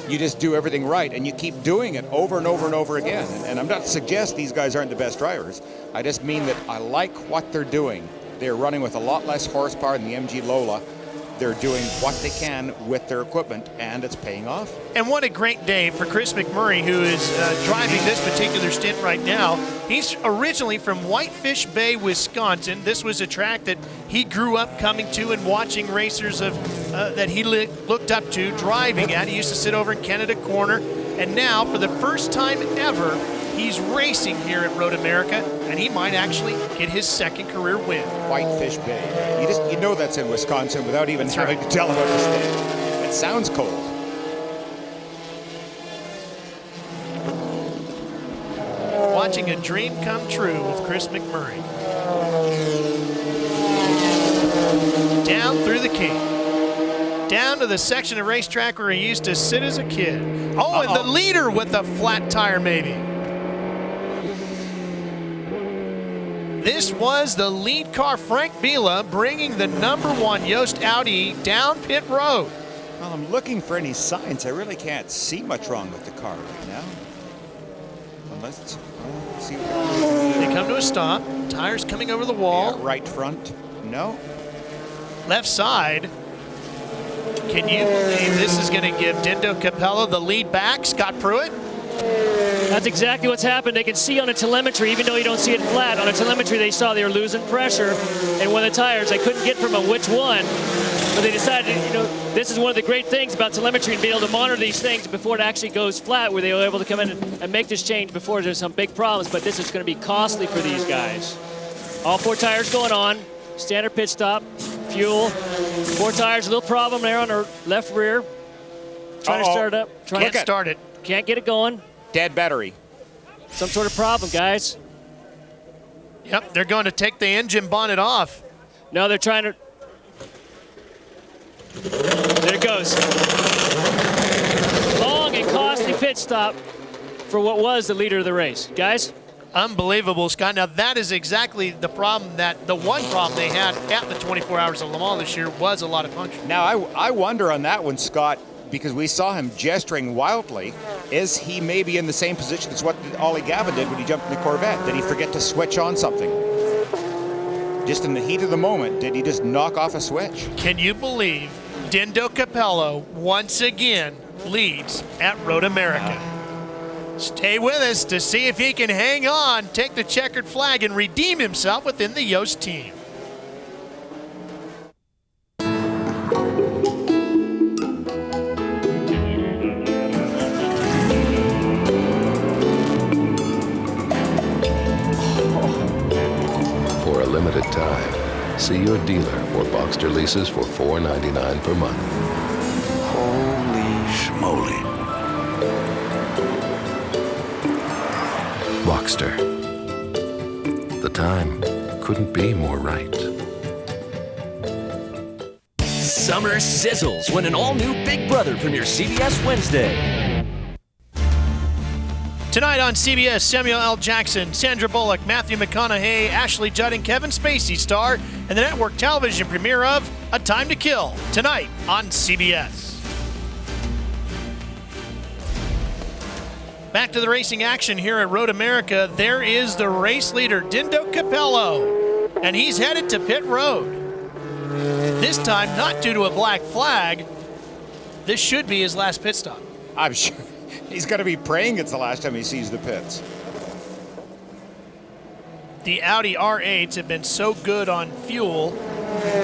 you just do everything right, and you keep doing it over and over and over again. And I'm not suggesting these guys aren't the best drivers. I just mean that I like what they're doing. They're running with a lot less horsepower than the MG Lola. They're doing what they can with their equipment, and it's paying off. And what a great day for Chris McMurray, who is driving this particular stint right now. He's originally from Whitefish Bay, Wisconsin. This was a track that he grew up coming to and watching racers that he looked up to driving at. He used to sit over in Canada Corner, and now, for the first time ever, he's racing here at Road America, and he might actually get his second career win. Whitefish Bay. You know that's in Wisconsin without even having to tell him what to say. It sounds cold. Watching a dream come true with Chris McMurray. Down through the key. Down to the section of racetrack where he used to sit as a kid. Oh, and the leader with a flat tire maybe. This was the lead car, Frank Biela, bringing the #1 Yost Audi down pit road. Well, I'm looking for any signs. I really can't see much wrong with the car right now. Let's see. They come to a stop. Tires coming over the wall. Yeah, right front. No. Left side. Can you believe this is going to give Rinaldo Capello the lead back? Scott Pruitt? That's exactly what's happened. They can see on the telemetry, even though you don't see it flat, on the telemetry they saw they were losing pressure, and one of the tires, they couldn't get from them which one, but they decided, this is one of the great things about telemetry and being able to monitor these things before it actually goes flat, where they were able to come in and make this change before there's some big problems, but this is going to be costly for these guys. All 4 tires going on, standard pit stop, fuel, 4 tires, a little problem there on our left rear. Trying to start it up. Can't start it. Can't get it going. Dead battery. Some sort of problem, guys. Yep, they're going to take the engine bonnet off. No, they're trying to. There it goes. Long and costly pit stop for what was the leader of the race. Guys? Unbelievable, Scott. Now, that is exactly the problem the one problem they had at the 24 Hours of Le Mans this year was a lot of punch. Now, I wonder on that one, Scott, because we saw him gesturing wildly. Is he maybe in the same position as what Ollie Gavin did when he jumped in the Corvette? Did he forget to switch on something? Just in the heat of the moment, did he just knock off a switch? Can you believe Rinaldo Capello once again leads at Road America? Stay with us to see if he can hang on, take the checkered flag, and redeem himself within the Yost team. limited time. See your dealer for Boxster leases for $4.99 per month. Holy schmoly. Boxster. The time couldn't be more right. Summer sizzles when an all-new Big Brother premieres CBS Wednesday. Tonight on CBS, Samuel L. Jackson, Sandra Bullock, Matthew McConaughey, Ashley Judd, and Kevin Spacey star in the network television premiere of A Time to Kill, tonight on CBS. Back to the racing action here at Road America. There is the race leader, Rinaldo Capello, and he's headed to pit road. This time, not due to a black flag. This should be his last pit stop. I'm sure. He's going to be praying it's the last time he sees the pits. The Audi R8s have been so good on fuel,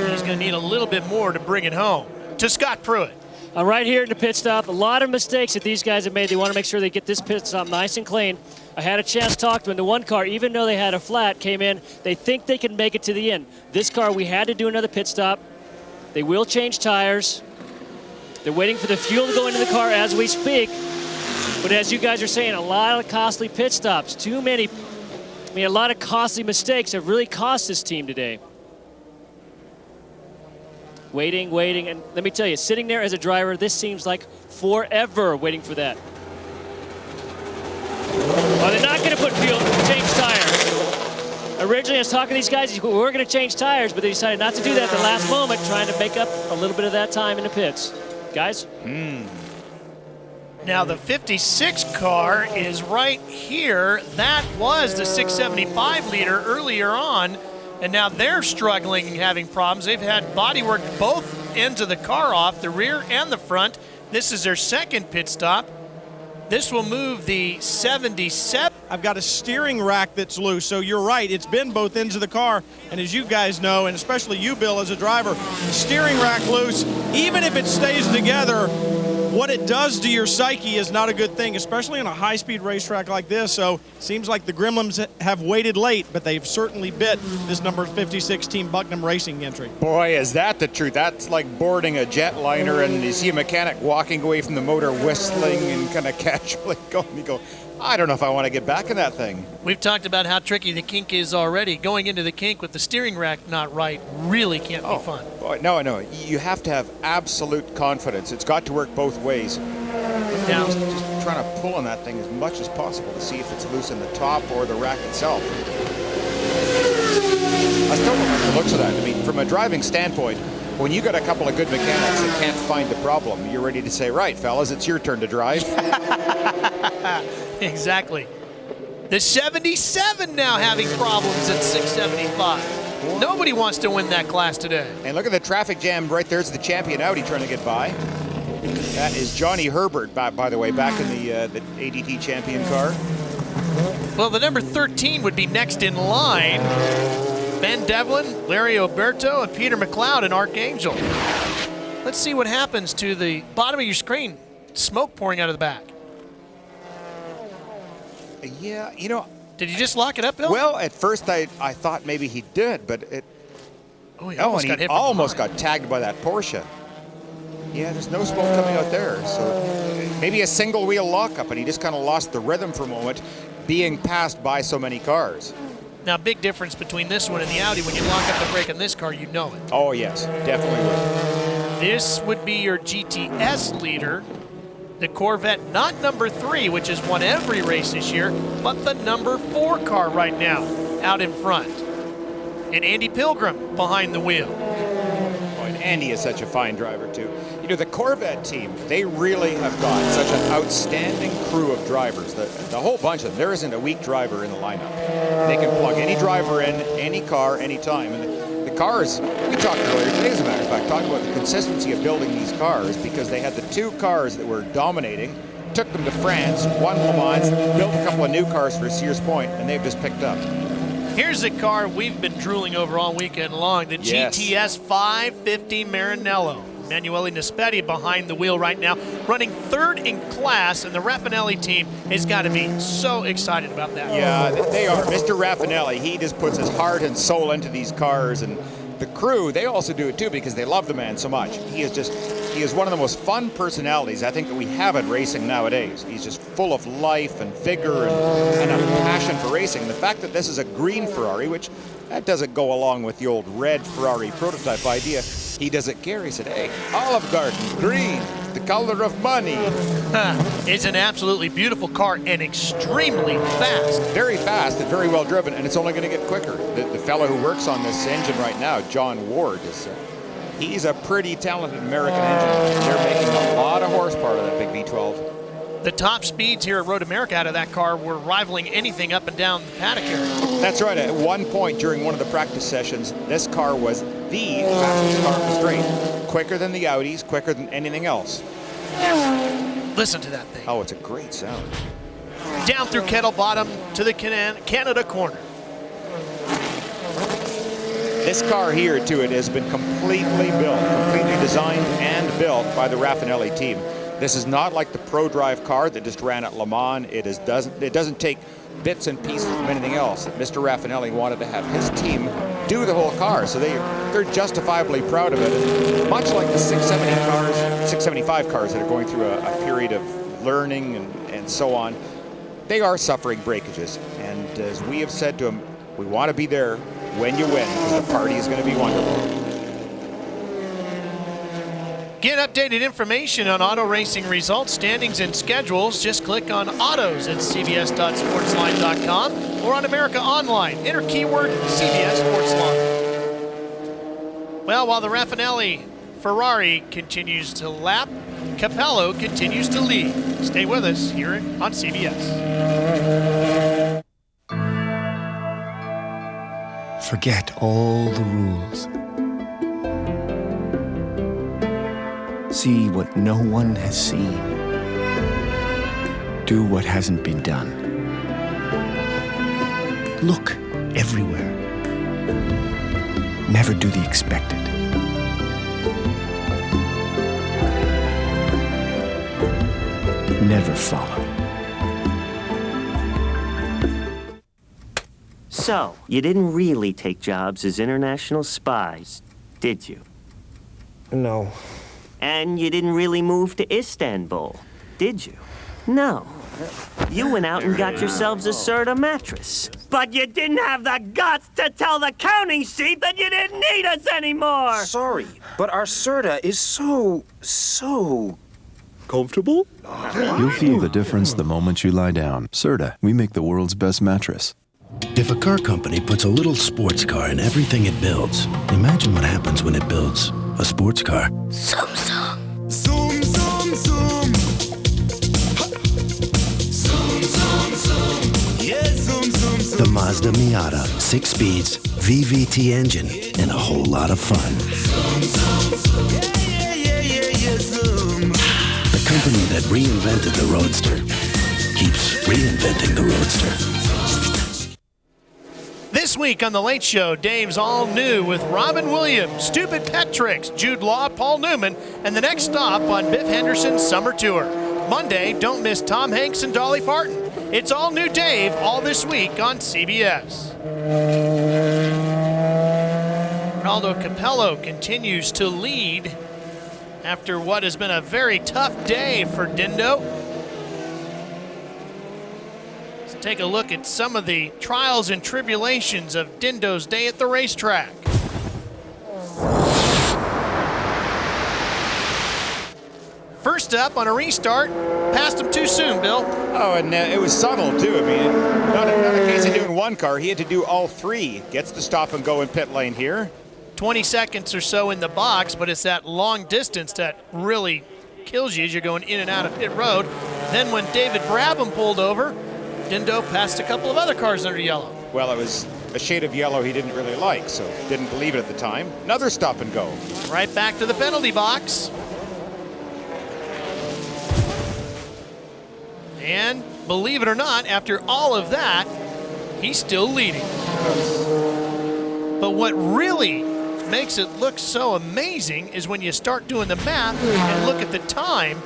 he's going to need a little bit more to bring it home. To Scott Pruitt. Right here in the pit stop, a lot of mistakes that these guys have made. They want to make sure they get this pit stop nice and clean. I had a chance to talk to them. The one car, even though they had a flat, came in. They think they can make it to the end. This car, we had to do another pit stop. They will change tires. They're waiting for the fuel to go into the car as we speak. But as you guys are saying, a lot of costly pit stops. Too many. I mean, a lot of costly mistakes have really cost this team today. Waiting, and let me tell you, sitting there as a driver, this seems like forever waiting for that. Well, they're not going to put fuel, change tires. Originally, I was talking to these guys, we were going to change tires, but they decided not to do that at the last moment, trying to make up a little bit of that time in the pits. Guys? Now the 56 car is right here. That was the 675 liter earlier on, and now they're struggling and having problems. They've had bodywork both ends of the car off, the rear and the front. This is their second pit stop. This will move the 77. I've got a steering rack that's loose, so you're right. It's been both ends of the car, and as you guys know, and especially you, Bill, as a driver, the steering rack loose, even if it stays together, what it does to your psyche is not a good thing, especially on a high-speed racetrack like this. So it seems like the Gremlins have waited late, but they've certainly bit this number 56 Team Bucknam Racing entry. Boy, is that the truth. That's like boarding a jetliner and you see a mechanic walking away from the motor whistling and kind of casually going. You go, I don't know if I want to get back in that thing. We've talked about how tricky the kink is already. Going into the kink with the steering rack not right really can't be fun. Boy, no. You have to have absolute confidence. It's got to work both ways. Now, just trying to pull on that thing as much as possible to see if it's loose in the top or the rack itself. I still don't like the looks of that. I mean, from a driving standpoint, when you got a couple of good mechanics that can't find the problem, you're ready to say, right, fellas, it's your turn to drive. Exactly. The 77 now having problems at 675. Nobody wants to win that class today. And look at the traffic jam right there's the champion Audi trying to get by. That is Johnny Herbert, by the way, back in the ADT champion car. Well, the number 13 would be next in line. Ben Devlin, Larry Oberto, and Peter McLeod in Archangel. Let's see what happens to the bottom of your screen. Smoke pouring out of the back. Yeah, you know. Did you just lock it up, Bill? Well, at first I thought maybe he did, but it. He almost got tagged by that Porsche. Yeah, there's no smoke coming out there. So maybe a single wheel lockup, and he just kind of lost the rhythm for a moment, being passed by so many cars. Now, big difference between this one and the Audi. When you lock up the brake on this car, you know it. Oh, yes, definitely would. This would be your GTS leader. The Corvette, not number 3, which has won every race this year, but the number 4 car right now, out in front. And Andy Pilgrim behind the wheel. Oh, and Andy is such a fine driver, too. You know, the Corvette team, they really have got such an outstanding crew of drivers. The whole bunch of them, there isn't a weak driver in the lineup. They can plug any driver in, any car, anytime. And the cars, we talked earlier today, as a matter of fact, talking about the consistency of building these cars, because they had the 2 cars that were dominating, took them to France, won Le Mans, built a couple of new cars for Sears Point, and they've just picked up. Here's a car we've been drooling over all weekend long, the GTS 550 Maranello. Emanuele Nispetti behind the wheel right now, running third in class, and the Raffinelli team has got to be so excited about that. Yeah, they are. Mr. Raffinelli, he just puts his heart and soul into these cars, and the crew, they also do it too because they love the man so much. He is one of the most fun personalities I think that we have in racing nowadays. He's just full of life and vigor and a passion for racing. And the fact that this is a green Ferrari, which that doesn't go along with the old red Ferrari prototype idea. He doesn't care. He said, hey, Olive Garden, green, the color of money. It's an absolutely beautiful car and extremely fast. Very fast and very well driven, and it's only going to get quicker. The fellow who works on this engine right now, John Ward, he's a pretty talented American engineer. They're making a lot of horsepower to that big V12. The top speeds here at Road America out of that car were rivaling anything up and down the paddock area. That's right. At one point during one of the practice sessions, this car was the fastest car on the straight. Quicker than the Audis, quicker than anything else. Listen to that thing. Oh, it's a great sound. Down through Kettle Bottom to the Canada corner. This car here, too, it has been completely built, completely designed and built by the Raffinelli team. This is not like the Pro Drive car that just ran at Le Mans. It doesn't take bits and pieces from anything else. Mr. Raffinelli wanted to have his team do the whole car, so they're justifiably proud of it. And much like the 675 cars that are going through a period of learning and so on, they are suffering breakages. And as we have said to them, we want to be there when you win, because the party is going to be wonderful. Get updated information on auto racing results, standings, and schedules. Just click on autos at cbs.sportsline.com or on America Online. Enter keyword CBS Sportsline. Well, while the Raffinelli Ferrari continues to lap, Capello continues to lead. Stay with us here on CBS. Forget all the rules. See what no one has seen. Do what hasn't been done. Look everywhere. Never do the expected. Never follow. So, you didn't really take jobs as international spies, did you? No. And you didn't really move to Istanbul, did you? No. You went out and got yourselves a Serta mattress. But you didn't have the guts to tell the counting sheet that you didn't need us anymore! Sorry, but our Serta is so comfortable. You'll feel the difference the moment you lie down. Serta, we make the world's best mattress. If a car company puts a little sports car in everything it builds, imagine what happens when it builds a sports car. Zoom, zoom. Zoom, zoom, zoom. Zoom, zoom, zoom. Yeah, zoom, zoom, zoom. The Mazda Miata, 6 speeds, VVT engine, and a whole lot of fun. Zoom, zoom, zoom. Yeah, zoom. The company that reinvented the Roadster keeps reinventing the Roadster. This week on The Late Show, Dave's all new with Robin Williams, Stupid Pet Tricks, Jude Law, Paul Newman, and the next stop on Biff Henderson's summer tour. Monday, don't miss Tom Hanks and Dolly Parton. It's all new Dave, all this week on CBS. Rinaldo Capello continues to lead after what has been a very tough day for Dindo. Take a look at some of the trials and tribulations of Dindo's day at the racetrack. First up on a restart, passed him too soon, Bill. Oh, and it was subtle too. I mean, not a case of doing one car. He had to do all three. Gets to stop and go in pit lane here. 20 seconds or so in the box, but it's that long distance that really kills you as you're going in and out of pit road. Then when David Brabham pulled over, Dindo passed a couple of other cars under yellow. Well, it was a shade of yellow he didn't really like, so didn't believe it at the time. Another stop and go. Right back to the penalty box. And believe it or not, after all of that, he's still leading. But what really what makes it look so amazing is when you start doing the math and look at the time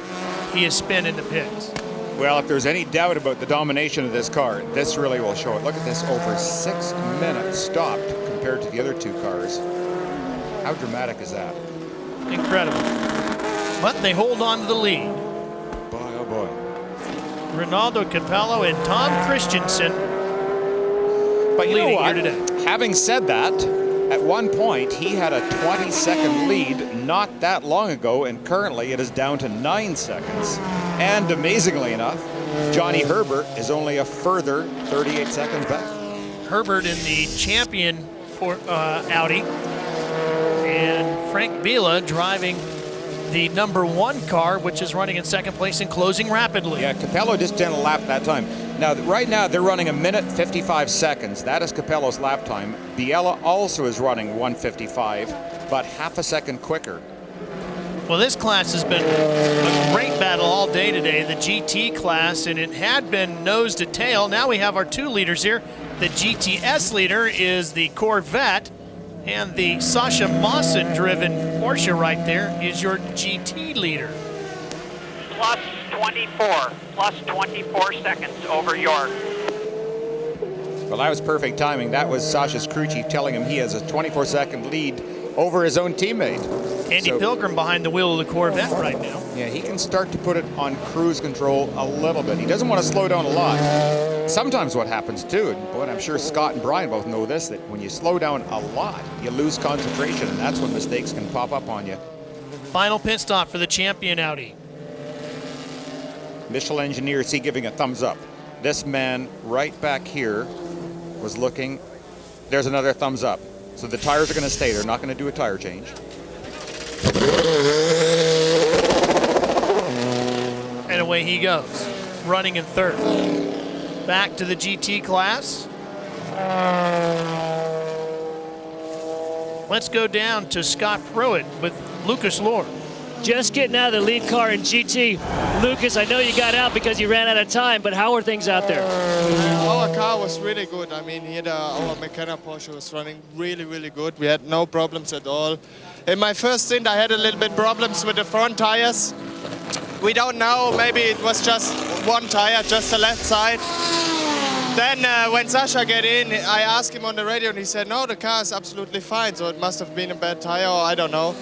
he has spent in the pits. Well, if there's any doubt about the domination of this car, this really will show it. Look at this, over 6 minutes stopped compared to the other two cars. How dramatic is that? Incredible. But they hold on to the lead. Boy, oh boy. Rinaldo Capello and Tom Christensen but you know leading what? here today. Having said that, at one point he had a 20-second lead not that long ago, and currently it is down to 9 seconds. And amazingly enough, Johnny Herbert is only a further 38 seconds back. Herbert in the champion for Audi, and Frank Biela driving the #1 car, which is running in second place and closing rapidly. Yeah, Capello just did a lap that time. Now, right now, they're running 1:55 seconds. That is Capello's lap time. Biela also is running 1:55, but half a second quicker. Well, this class has been a great battle all day today, the GT class, and it had been nose to tail. Now we have our two leaders here. The GTS leader is the Corvette, and the Sascha Maassen driven Porsche right there is your GT leader. Plus 24 seconds over York. Well, that was perfect timing. That was Sasha's crew chief telling him he has a 24-second lead over his own teammate. Andy Pilgrim behind the wheel of the Corvette right now. Yeah, he can start to put it on cruise control a little bit. He doesn't want to slow down a lot. Sometimes what happens too, and I'm sure Scott and Brian both know this, that when you slow down a lot, you lose concentration, and that's when mistakes can pop up on you. Final pit stop for the champion Audi. Michelin engineer, is he giving a thumbs up? This man right back here was looking. There's another thumbs up. So the tires are going to stay. They're not going to do a tire change. And away he goes, running in third. Back to the GT class. Let's go down to Scott Pruitt with Lucas Lord. Just getting out of the lead car in GT. Lucas, I know you got out because you ran out of time, but how are things out there? Our car was really good. I mean, our mechanic Porsche was running really, really good. We had no problems at all. In my first stint, I had a little bit problems with the front tires. We don't know, maybe it was just one tire, just the left side. Then when Sascha got in, I asked him on the radio and he said, no, the car is absolutely fine, so it must have been a bad tire, or I don't know.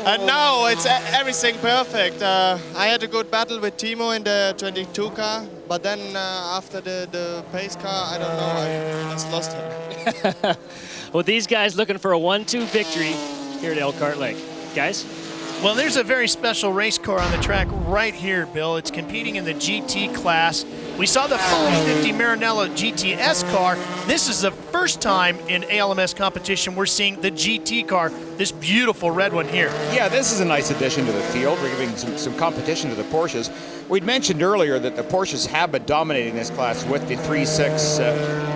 And now it's everything perfect. I had a good battle with Timo in the 22 car, but then after the pace car, I don't know, I just lost him. Well, these guys looking for a 1-2 victory here at Elkhart Lake. Guys? Well, there's a very special race car on the track right here, Bill. It's competing in the GT class. We saw the 550 Maranello GTS car. This is the first time in ALMS competition we're seeing the GT car, this beautiful red one here. Yeah, this is a nice addition to the field. We're giving some competition to the Porsches. We'd mentioned earlier that the Porsches have been dominating this class with the 3.6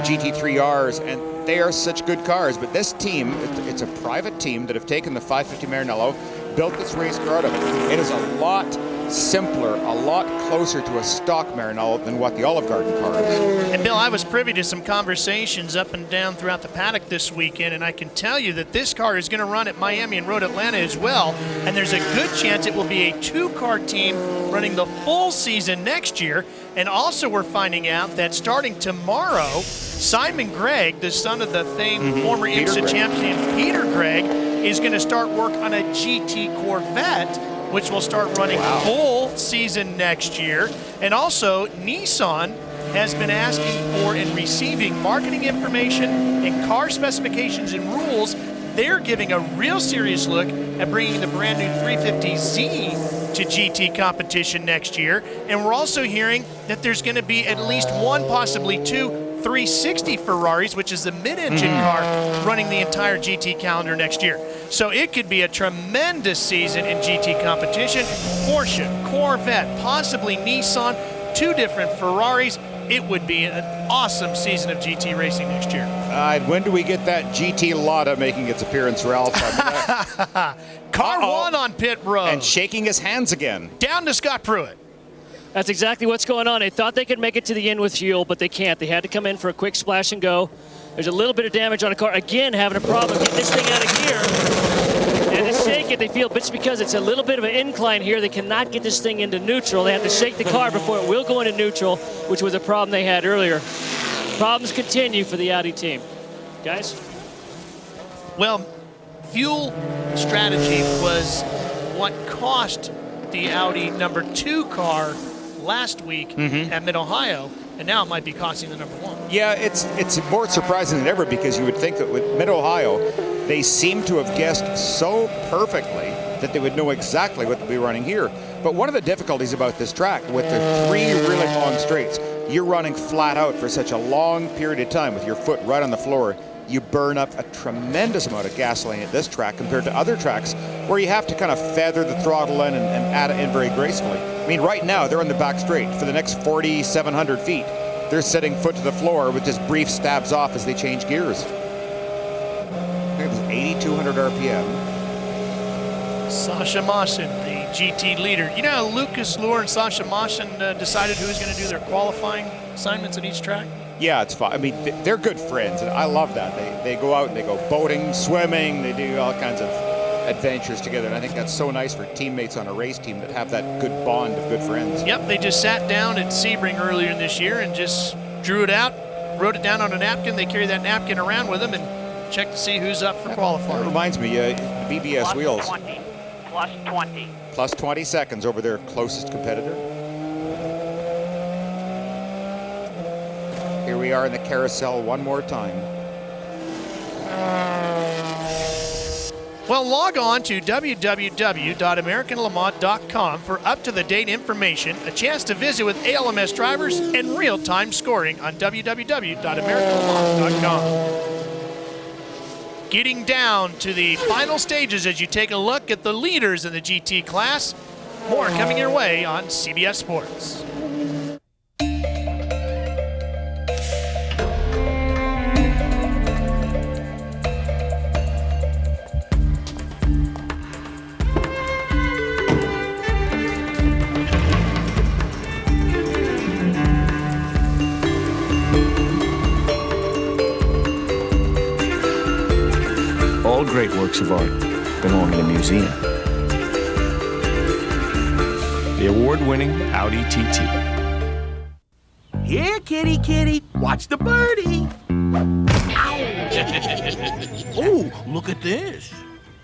GT3Rs, and they are such good cars. But this team, it's a private team that have taken the 550 Maranello, built this race car out of it. It is a lot simpler, a lot closer to a stock Maranello than what the Olive Garden car is. And Bill, I was privy to some conversations up and down throughout the paddock this weekend, and I can tell you that this car is going to run at Miami and Road Atlanta as well, and there's a good chance it will be a two-car team running the full season next year. And also we're finding out that starting tomorrow, Simon Gregg, the son of the famed former IMSA champion Peter Gregg, is going to start work on a GT Corvette, which will start running full season next year. And also, Nissan has been asking for and receiving marketing information and car specifications and rules. They're giving a real serious look at bringing the brand new 350Z to GT competition next year. And we're also hearing that there's going to be at least one, possibly two, 360 Ferraris, which is the mid-engine car, running the entire GT calendar next year. So it could be a tremendous season in GT competition. Porsche, Corvette, possibly Nissan, two different Ferraris. It would be an awesome season of GT racing next year. When do we get that GT Lotta making its appearance, Ralph? Car one on pit road. And shaking his hands again. Down to Scott Pruitt. That's exactly what's going on. They thought they could make it to the end with fuel, but they can't. They had to come in for a quick splash and go. There's a little bit of damage on the car. Again, having a problem getting this thing out of gear. And to shake it, they feel it's because it's a little bit of an incline here. They cannot get this thing into neutral. They have to shake the car before it will go into neutral, which was a problem they had earlier. Problems continue for the Audi team. Guys? Well, fuel strategy was what cost the Audi number 2 car last week at Mid-Ohio, and now it might be costing the number 1. Yeah, it's more surprising than ever because you would think that with Mid-Ohio, they seem to have guessed so perfectly that they would know exactly what they'll be running here. But one of the difficulties about this track, with the 3 really long straights, you're running flat out for such a long period of time with your foot right on the floor. You burn up a tremendous amount of gasoline at this track compared to other tracks where you have to kind of feather the throttle in and add it in very gracefully. I mean, right now, they're on the back straight for the next 4,700 feet. They're setting foot to the floor with just brief stabs off as they change gears. I think it was 8,200 RPM. Sascha Maassen, the GT leader. You know, Lucas Luhr and Sascha Maassen decided who's going to do their qualifying assignments at each track? Yeah, it's fun. I mean, they're good friends, and I love that. They go out and they go boating, swimming, they do all kinds of adventures together, and I think that's so nice for teammates on a race team that have that good bond of good friends. Yep, they just sat down at Sebring earlier this year and just drew it out, wrote it down on a napkin. They carry that napkin around with them and check to see who's up for qualifying. That reminds me, BBS plus wheels. 20. Plus 20. Plus 20 seconds over their closest competitor. Here we are in the carousel one more time. Well, log on to www.americanlemans.com for up-to-the-date information, a chance to visit with ALMS drivers, and real-time scoring on www.americanlemans.com. Getting down to the final stages as you take a look at the leaders in the GT class. More coming your way on CBS Sports. All great works of art belong in a museum. The award-winning Audi TT. Here, kitty, kitty. Watch the birdie. Oh, look at this.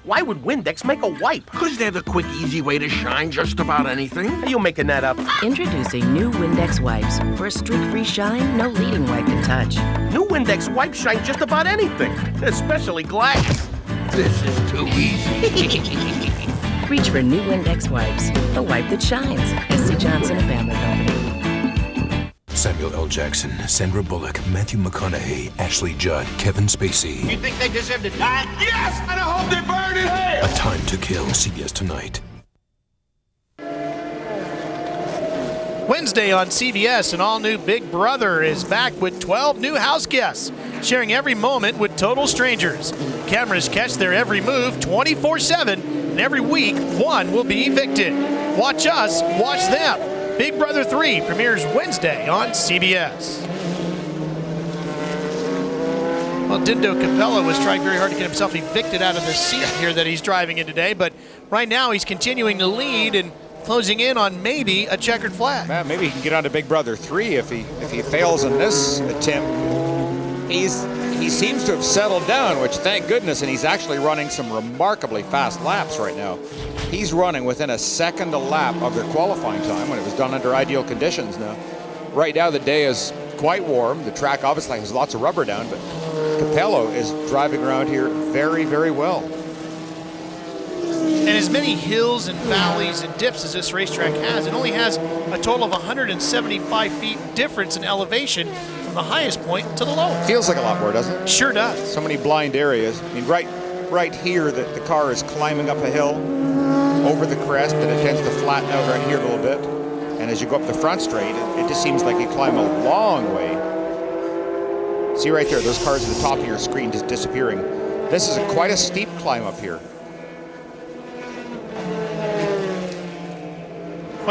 Why would Windex make a wipe? Because they're the quick, easy way to shine just about anything. Are you making that up? Introducing new Windex wipes. For a streak-free shine, no leading wipe can touch. New Windex wipes shine just about anything, especially glass. This is too easy. Reach for new Windex wipes. The wipe that shines. SC Johnson and Family Company. Samuel L. Jackson, Sandra Bullock, Matthew McConaughey, Ashley Judd, Kevin Spacey. You think they deserve to die? Yes! And I hope they burn in hell! A Time to Kill, CBS Tonight. Wednesday on CBS, an all-new Big Brother is back with 12 new house guests, sharing every moment with total strangers. Cameras catch their every move 24/7, and every week, one will be evicted. Watch us, watch them. Big Brother 3 premieres Wednesday on CBS. Well, Rinaldo Capello was trying very hard to get himself evicted out of the seat here that he's driving in today, but right now he's continuing to lead and closing in on maybe a checkered flag. Man, maybe he can get on to Big Brother 3 if he fails in this attempt. He seems to have settled down, which thank goodness, and he's actually running some remarkably fast laps right now. He's running within a second a lap of their qualifying time when it was done under ideal conditions now. Right now the day is quite warm. The track obviously has lots of rubber down, but Capello is driving around here very, very well. And as many hills and valleys and dips as this racetrack has, it only has a total of 175 feet difference in elevation from the highest point to the lowest. Feels like a lot more, doesn't it? Sure does. So many blind areas. I mean, right here, the car is climbing up a hill over the crest, and it tends to flatten out right here a little bit. And as you go up the front straight, it just seems like you climb a long way. See right there, those cars at the top of your screen just disappearing. This is quite a steep climb up here.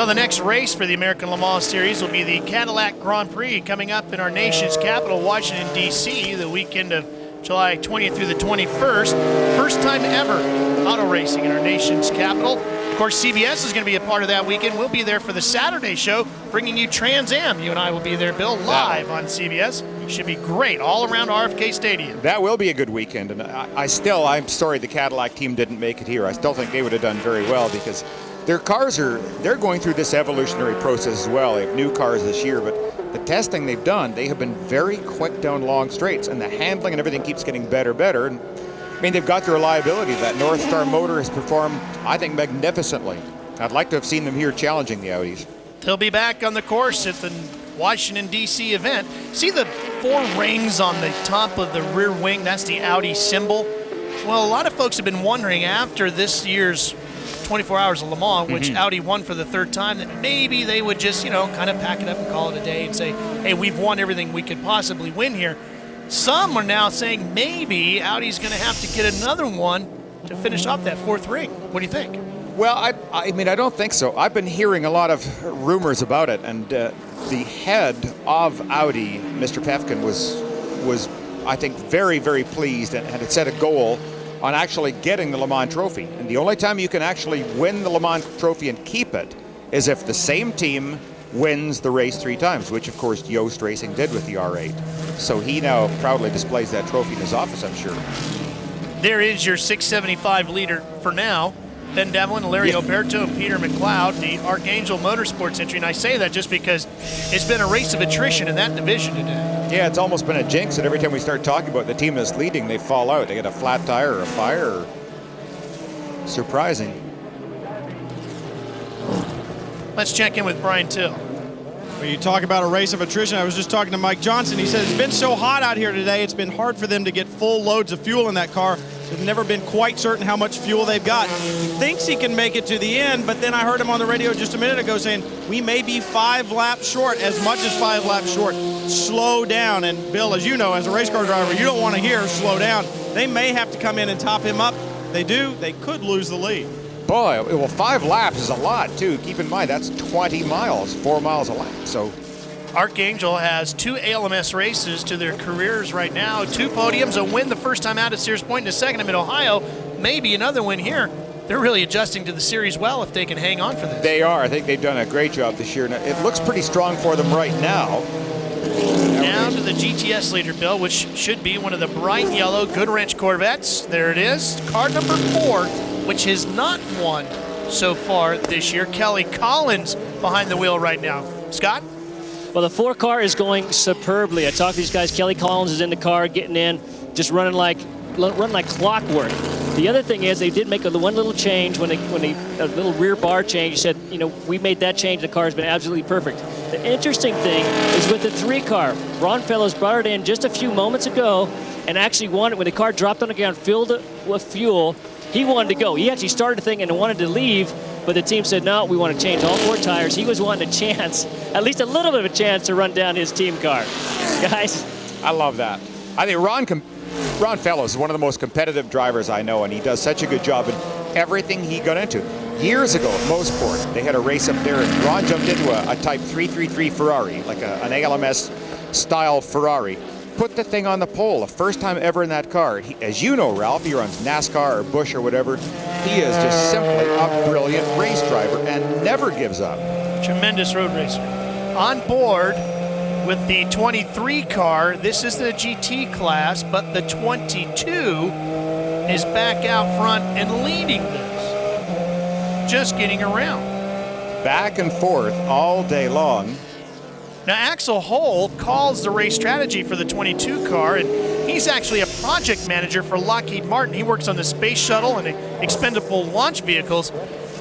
Well, the next race for the American Le Mans Series will be the Cadillac Grand Prix coming up in our nation's capital, Washington, D.C., the weekend of July 20th through the 21st. First time ever auto racing in our nation's capital. Of course, CBS is going to be a part of that weekend. We'll be there for the Saturday show, bringing you Trans Am. You and I will be there, Bill, live on CBS. Should be great all around RFK Stadium. That will be a good weekend, and I'm sorry the Cadillac team didn't make it here. I still think they would have done very well because their cars they're going through this evolutionary process as well. They have new cars this year, but the testing they've done, they have been very quick down long straights, and the handling and everything keeps getting better. And I mean, they've got the reliability. That North Star motor has performed, I think, magnificently. I'd like to have seen them here challenging the Audis. They'll be back on the course at the Washington, D.C. event. See the 4 rings on the top of the rear wing? That's the Audi symbol. Well, a lot of folks have been wondering after this year's 24 Hours of Le Mans, which Audi won for the 3rd time, that maybe they would just, kind of pack it up and call it a day and say, hey, we've won everything we could possibly win here. Some are now saying maybe Audi's going to have to get another one to finish off that 4th ring. What do you think? Well, I mean, I don't think so. I've been hearing a lot of rumors about it, and the head of Audi, Mr. Pefkin, was I think, very, very pleased and had set a goal on actually getting the Le Mans Trophy. And the only time you can actually win the Le Mans Trophy and keep it is if the same team wins the race 3 times, which, of course, Yost Racing did with the R8. So he now proudly displays that trophy in his office, I'm sure. There is your 675 leader for now. Ben Devlin, Larry Oberto, and Peter McLeod, the Archangel Motorsports entry. And I say that just because it's been a race of attrition in that division today. Yeah, it's almost been a jinx that every time we start talking about the team that's leading, they fall out. They get a flat tire or a fire. Surprising. Let's check in with Brian Till. When you talk about a race of attrition, I was just talking to Mike Johnson. He said it's been so hot out here today, it's been hard for them to get full loads of fuel in that car. They've never been quite certain how much fuel they've got. He thinks he can make it to the end, but then I heard him on the radio just a minute ago saying, we may be 5 laps short, as much as 5 laps short. Slow down. And Bill, as you know, as a race car driver, you don't want to hear slow down. They may have to come in and top him up. They do, they could lose the lead. Boy, well, 5 laps is a lot, too. Keep in mind, that's 20 miles, 4 miles a lap. So Archangel has 2 ALMS races to their careers right now, 2 podiums, a win the first time out at Sears Point, and a second in Mid-Ohio, maybe another win here. They're really adjusting to the series well if they can hang on for this. They are. I think they've done a great job this year. It looks pretty strong for them right now. Down to the GTS leader, Bill, which should be one of the bright yellow Goodwrench Corvettes. There it is, car number 4, which has not won so far this year. Kelly Collins behind the wheel right now. Scott? Well, the 4 car is going superbly. I talked to these guys. Kelly Collins is in the car, getting in, just running like clockwork. The other thing is they did make one little change when a little rear bar change. He said, we made that change. The car has been absolutely perfect. The interesting thing is with the 3 car, Ron Fellows brought it in just a few moments ago and actually wanted, when the car dropped on the ground, filled it with fuel, he wanted to go. He actually started the thing and wanted to leave, but the team said, no, we want to change all 4 tires. He was wanting a chance, at least a little bit of a chance to run down his team car. Guys. I love that. I think Ron Fellows is one of the most competitive drivers I know, and he does such a good job in everything he got into. Years ago at Mosport, they had a race up there, and Ron jumped into a Type 333 Ferrari, like an ALMS-style Ferrari. Put the thing on the pole, the first time ever in that car. As you know, Ralph, he runs NASCAR or Busch or whatever. He is just simply a brilliant race driver and never gives up. Tremendous road racer. On board with the 23 car, this is the GT class, but the 22 is back out front and leading this. Just getting around. Back and forth all day long. Now, Axel Hole calls the race strategy for the 22 car, and he's actually a project manager for Lockheed Martin. He works on the space shuttle and expendable launch vehicles.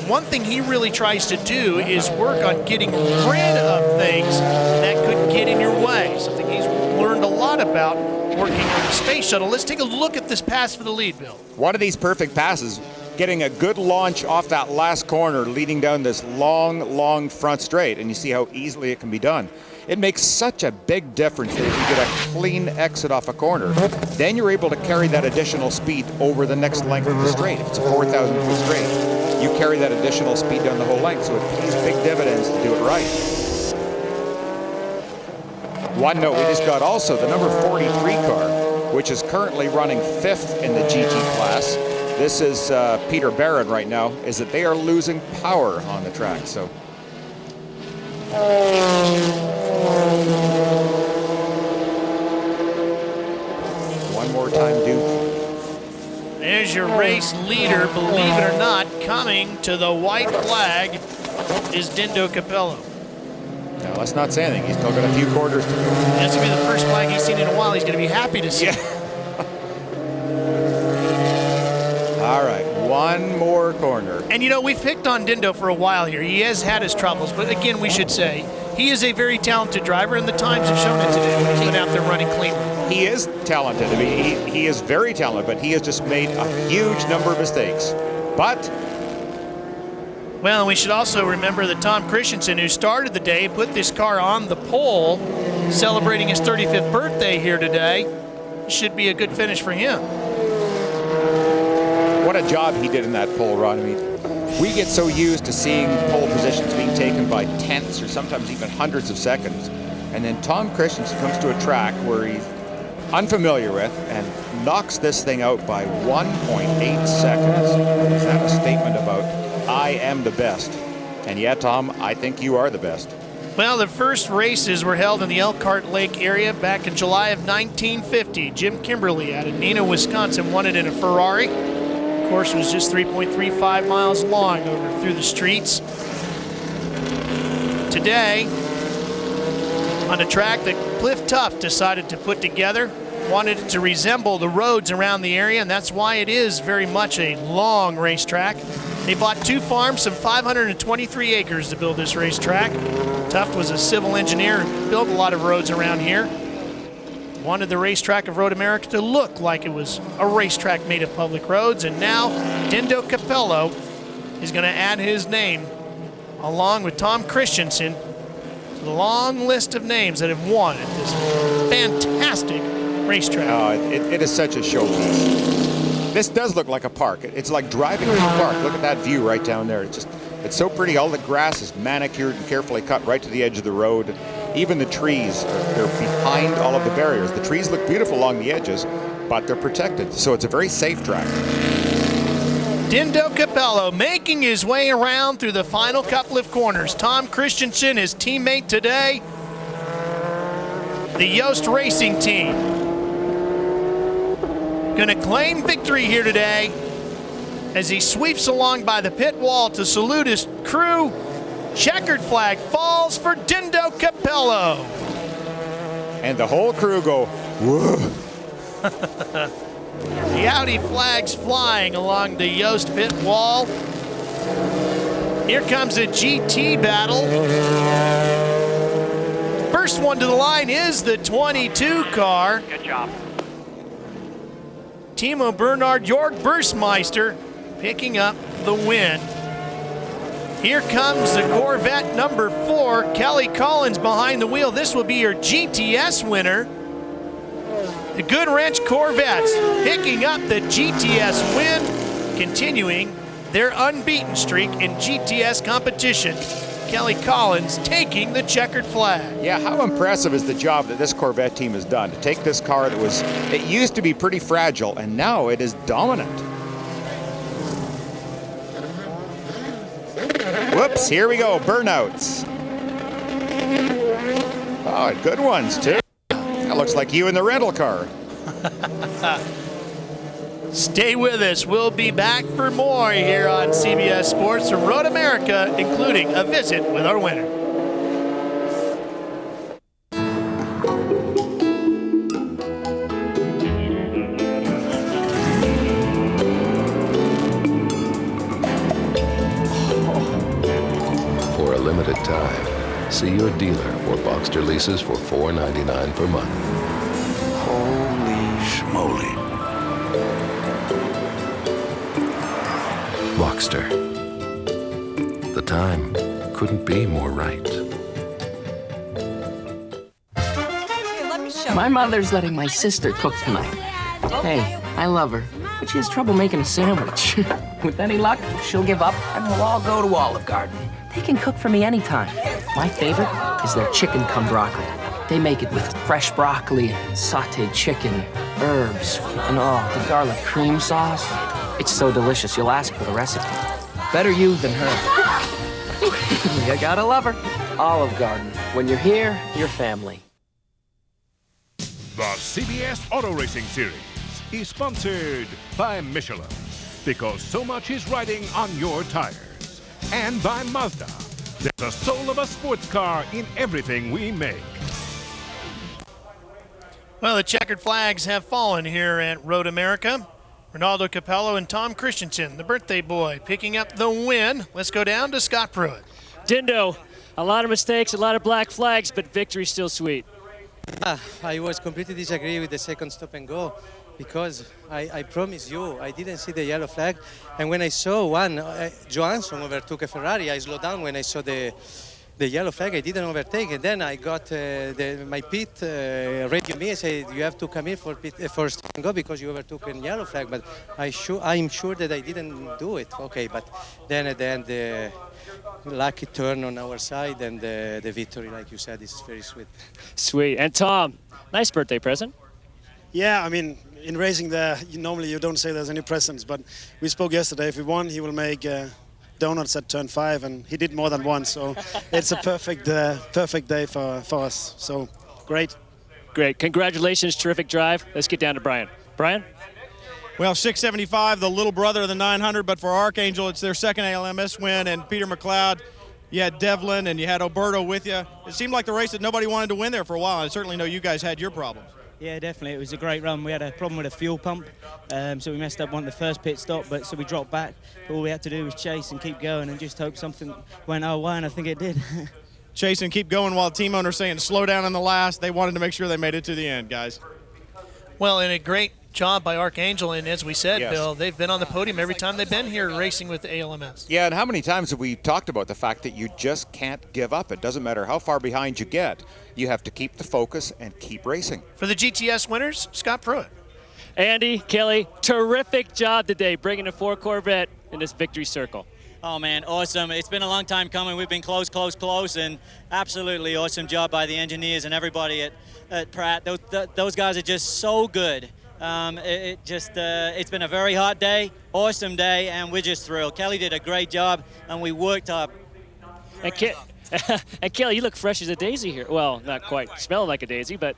One thing he really tries to do is work on getting rid of things that could get in your way, something he's learned a lot about working on the space shuttle. Let's take a look at this pass for the lead, Bill. One of these perfect passes, getting a good launch off that last corner, leading down this long, long front straight, and you see how easily it can be done. It makes such a big difference that if you get a clean exit off a corner, then you're able to carry that additional speed over the next length of the straight. If it's a 4,000-foot straight. you carry that additional speed down the whole length. So it pays big dividends to do it right. One note we just got also, the number 43 car, which is currently running 5th in the GT class. This is Peter Barron right now, is that they are losing power on the track. So one more time, Duke. There's your race leader, believe it or not, coming to the white flag is Rinaldo Capello. Now, let's not say anything. He's still got a few quarters to go. That's going to be the first flag he's seen in a while. He's going to be happy to see. Yeah. All right, one more corner. And you know, we've picked on Rinaldo for a while here. He has had his troubles, but again, we should say, he is a very talented driver, and the times have shown it today when he's been out there running cleanly. He is talented. I mean, he is very talented, but he has just made a huge number of mistakes. But well, and we should also remember that Tom Christensen, who started the day, put this car on the pole, celebrating his 35th birthday here today. Should be a good finish for him. What a job he did in that pole run. I mean, we get so used to seeing pole positions being taken by tenths or sometimes even hundreds of seconds. And then Tom Christensen comes to a track where he's unfamiliar with and knocks this thing out by 1.8 seconds. Is that a statement about I am the best? And yeah, Tom, I think you are the best. Well, the first races were held in the Elkhart Lake area back in July of 1950. Jim Kimberly out of Neenah, Wisconsin, won it in a Ferrari. The course was just 3.35 miles long over through the streets. Today, on a track that Cliff Tuff decided to put together, wanted it to resemble the roads around the area, and that's why it is very much a long racetrack. They bought 2 farms, some 523 acres to build this racetrack. Tuft was a civil engineer, built a lot of roads around here. Wanted the racetrack of Road America to look like it was a racetrack made of public roads, and now Rinaldo Capello is going to add his name, along with Tom Christensen, to the long list of names that have won at this fantastic racetrack. Oh, it is such a showpiece. This does look like a park. It's like driving through a park. Look at that view right down there. It's so pretty. All the grass is manicured and carefully cut right to the edge of the road. Even the trees, they're behind all of the barriers. The trees look beautiful along the edges, but they're protected. So it's a very safe track. Rinaldo Capello making his way around through the final couple of corners. Tom Christensen, his teammate today, the Yost Racing team, going to claim victory here today as he sweeps along by the pit wall to salute his crew. Checkered flag falls for Rinaldo Capello. And the whole crew go, whoa. The Audi flag's flying along the Yost pit wall. Here comes a GT battle. First one to the line is the 22 car. Good job. Timo Bernhard Jorg Burstmeister picking up the win. Here comes the Corvette number 4, Kelly Collins behind the wheel. This will be your GTS winner. The Good Wrench Corvettes picking up the GTS win, continuing their unbeaten streak in GTS competition. Kelly Collins taking the checkered flag. Yeah, how impressive is the job that this Corvette team has done to take this car that it used to be pretty fragile, and now it is dominant. Whoops, here we go, burnouts. Oh, good ones too. That looks like you in the rental car. Stay with us. We'll be back for more here on CBS Sports from Road America, including a visit with our winner. For a limited time, see your dealer for Boxster leases for $4.99 per month. Holy schmoly. Boxster. The time couldn't be more right. My mother's letting my sister cook tonight. Hey, I love her. but she has trouble making a sandwich. With any luck, she'll give up and we'll all go to Olive Garden. They can cook for me anytime. My favorite is their chicken cum broccoli. They make it with fresh broccoli and sauteed chicken, herbs, and the garlic cream sauce. It's so delicious, you'll ask for the recipe. Better you than her. You gotta love her. Olive Garden. When you're here, you're family. The CBS Auto Racing Series is sponsored by Michelin, because so much is riding on your tires. And by Mazda. There's the soul of a sports car in everything we make. Well, the checkered flags have fallen here at Road America. Rinaldo Capello and Tom Christensen, the birthday boy, picking up the win. Let's go down to Scott Pruitt. Dindo, a lot of mistakes, a lot of black flags, but victory's still sweet. I was completely disagree with the second stop and go, because I promise you, I didn't see the yellow flag. And when I saw one, Johansson overtook a Ferrari, I slowed down when I saw the yellow flag. I didn't overtake. And then I got my pit radio me and said, you have to come in for stop and go because you overtook a yellow flag. But I'm sure that I didn't do it. Okay, but then at the end, the lucky turn on our side and the victory, like you said, is very sweet. Sweet. And Tom, nice birthday present. Yeah, I mean, in racing normally you don't say there's any presents, but we spoke yesterday. If we won, he will make donuts at turn 5, and he did more than one, so it's a perfect day for us. So great. Great. Congratulations. Terrific drive. Let's get down to Brian. Brian? Well, 675, the little brother of the 900, but for Archangel, it's their second ALMS win, and Peter McLeod, you had Devlin and you had Alberto with you. It seemed like the race that nobody wanted to win there for a while. I certainly know you guys had your problems. Yeah, definitely. It was a great run. We had a problem with a fuel pump, so we messed up on the first pit stop, so we dropped back. But all we had to do was chase and keep going and just hope something went our way, and I think it did. Chase and keep going while team owners saying slow down in the last. They wanted to make sure they made it to the end, guys. Well, and a great job by Archangel, and as we said, Yes. Bill, they've been on the podium every time they've been here racing with the ALMS. Yeah, and how many times have we talked about the fact that you just can't give up? It doesn't matter how far behind you get. You have to keep the focus and keep racing. For the GTS winners, Scott Pruitt. Andy, Kelly, terrific job today bringing the 4 Corvette in this victory circle. Oh, man, awesome. It's been a long time coming. We've been close, and absolutely awesome job by the engineers and everybody at Pratt. Those guys are just so good. It's been a very hot day, awesome day, and we're just thrilled. Kelly did a great job, and we worked up. And Kelly, you look fresh as a daisy here. Well, not quite smelling like a daisy, but...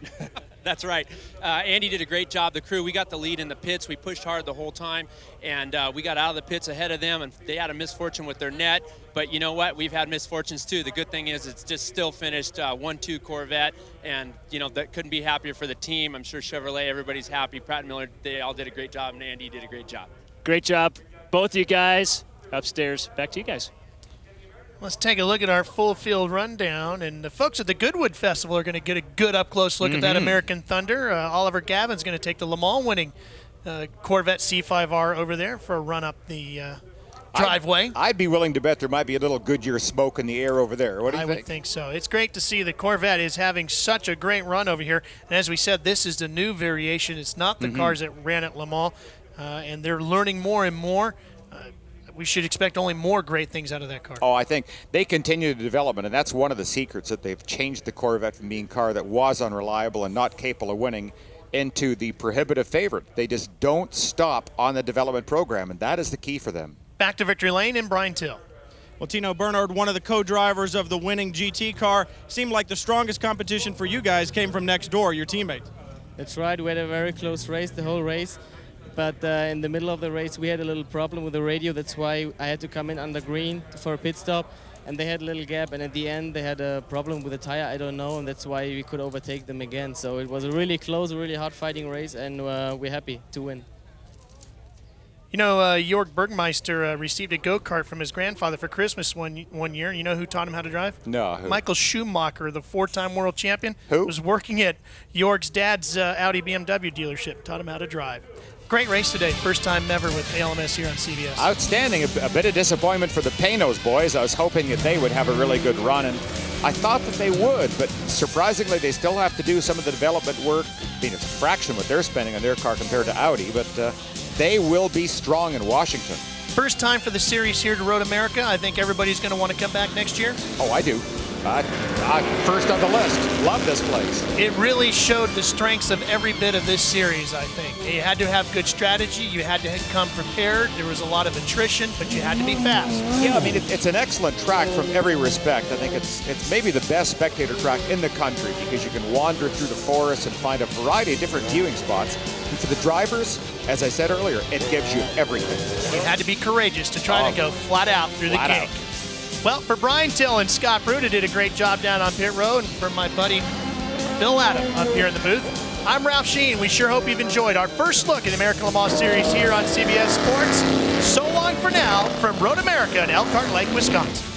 That's right. Andy did a great job. The crew, we got the lead in the pits. We pushed hard the whole time, and we got out of the pits ahead of them, and they had a misfortune with their net. But you know what? We've had misfortunes too. The good thing is it's just still finished 1-2 Corvette, and you know that couldn't be happier for the team. I'm sure Chevrolet, everybody's happy. Pratt and Miller, they all did a great job, and Andy did a great job. Great job, both of you guys. Upstairs, back to you guys. Let's take a look at our full field rundown, and the folks at the Goodwood Festival are going to get a good up-close look at that American Thunder. Oliver Gavin's going to take the Le Mans winning Corvette C5R over there for a run up the driveway. I'd be willing to bet there might be a little Goodyear smoke in the air over there. What do you think? I would think so. It's great to see the Corvette is having such a great run over here, and as we said, this is the new variation. It's not the cars that ran at Le Mans, and they're learning more and more. We should expect only more great things out of that car. Oh, I think they continue the development, and that's one of the secrets, that they've changed the Corvette from being a car that was unreliable and not capable of winning into the prohibitive favorite. They just don't stop on the development program, and that is the key for them. Back to victory lane in Brian Till. Well, Tino Bernard, one of the co-drivers of the winning GT car, seemed like the strongest competition for you guys came from next door, your teammates. That's right. We had a very close race, the whole race. But in the middle of the race, we had a little problem with the radio. That's why I had to come in on the green for a pit stop. And they had a little gap. And at the end, they had a problem with the tire. I don't know. And that's why we could overtake them again. So it was a really close, really hard fighting race. And we're happy to win. You know, Jörg Bergmeister received a go-kart from his grandfather for Christmas one year. You know who taught him how to drive? No. Who? Michael Schumacher, the 4-time world champion. Who? Was working at Jörg's dad's Audi BMW dealership. Taught him how to drive. Great race today. First time ever with ALMS here on CBS. Outstanding. A bit of disappointment for the Panos boys. I was hoping that they would have a really good run, and I thought that they would, but surprisingly, they still have to do some of the development work. I mean, it's a fraction what they're spending on their car compared to Audi, but they will be strong in Washington. First time for the series here to Road America. I think everybody's going to want to come back next year. Oh, I do. First on the list. Love this place. It really showed the strengths of every bit of this series, I think. You had to have good strategy. You had to come prepared. There was a lot of attrition, but you had to be fast. Yeah, I mean, it's an excellent track from every respect. I think it's maybe the best spectator track in the country because you can wander through the forest and find a variety of different viewing spots. And for the drivers, as I said earlier, it gives you everything. You had to be courageous to try to go flat out through the gate. Well, for Brian Till and Scott Bruda did a great job down on pit road, and for my buddy Bill Adam up here in the booth, I'm Ralph Sheen. We sure hope you've enjoyed our first look at the American Le Mans Series here on CBS Sports. So long for now from Road America in Elkhart Lake, Wisconsin.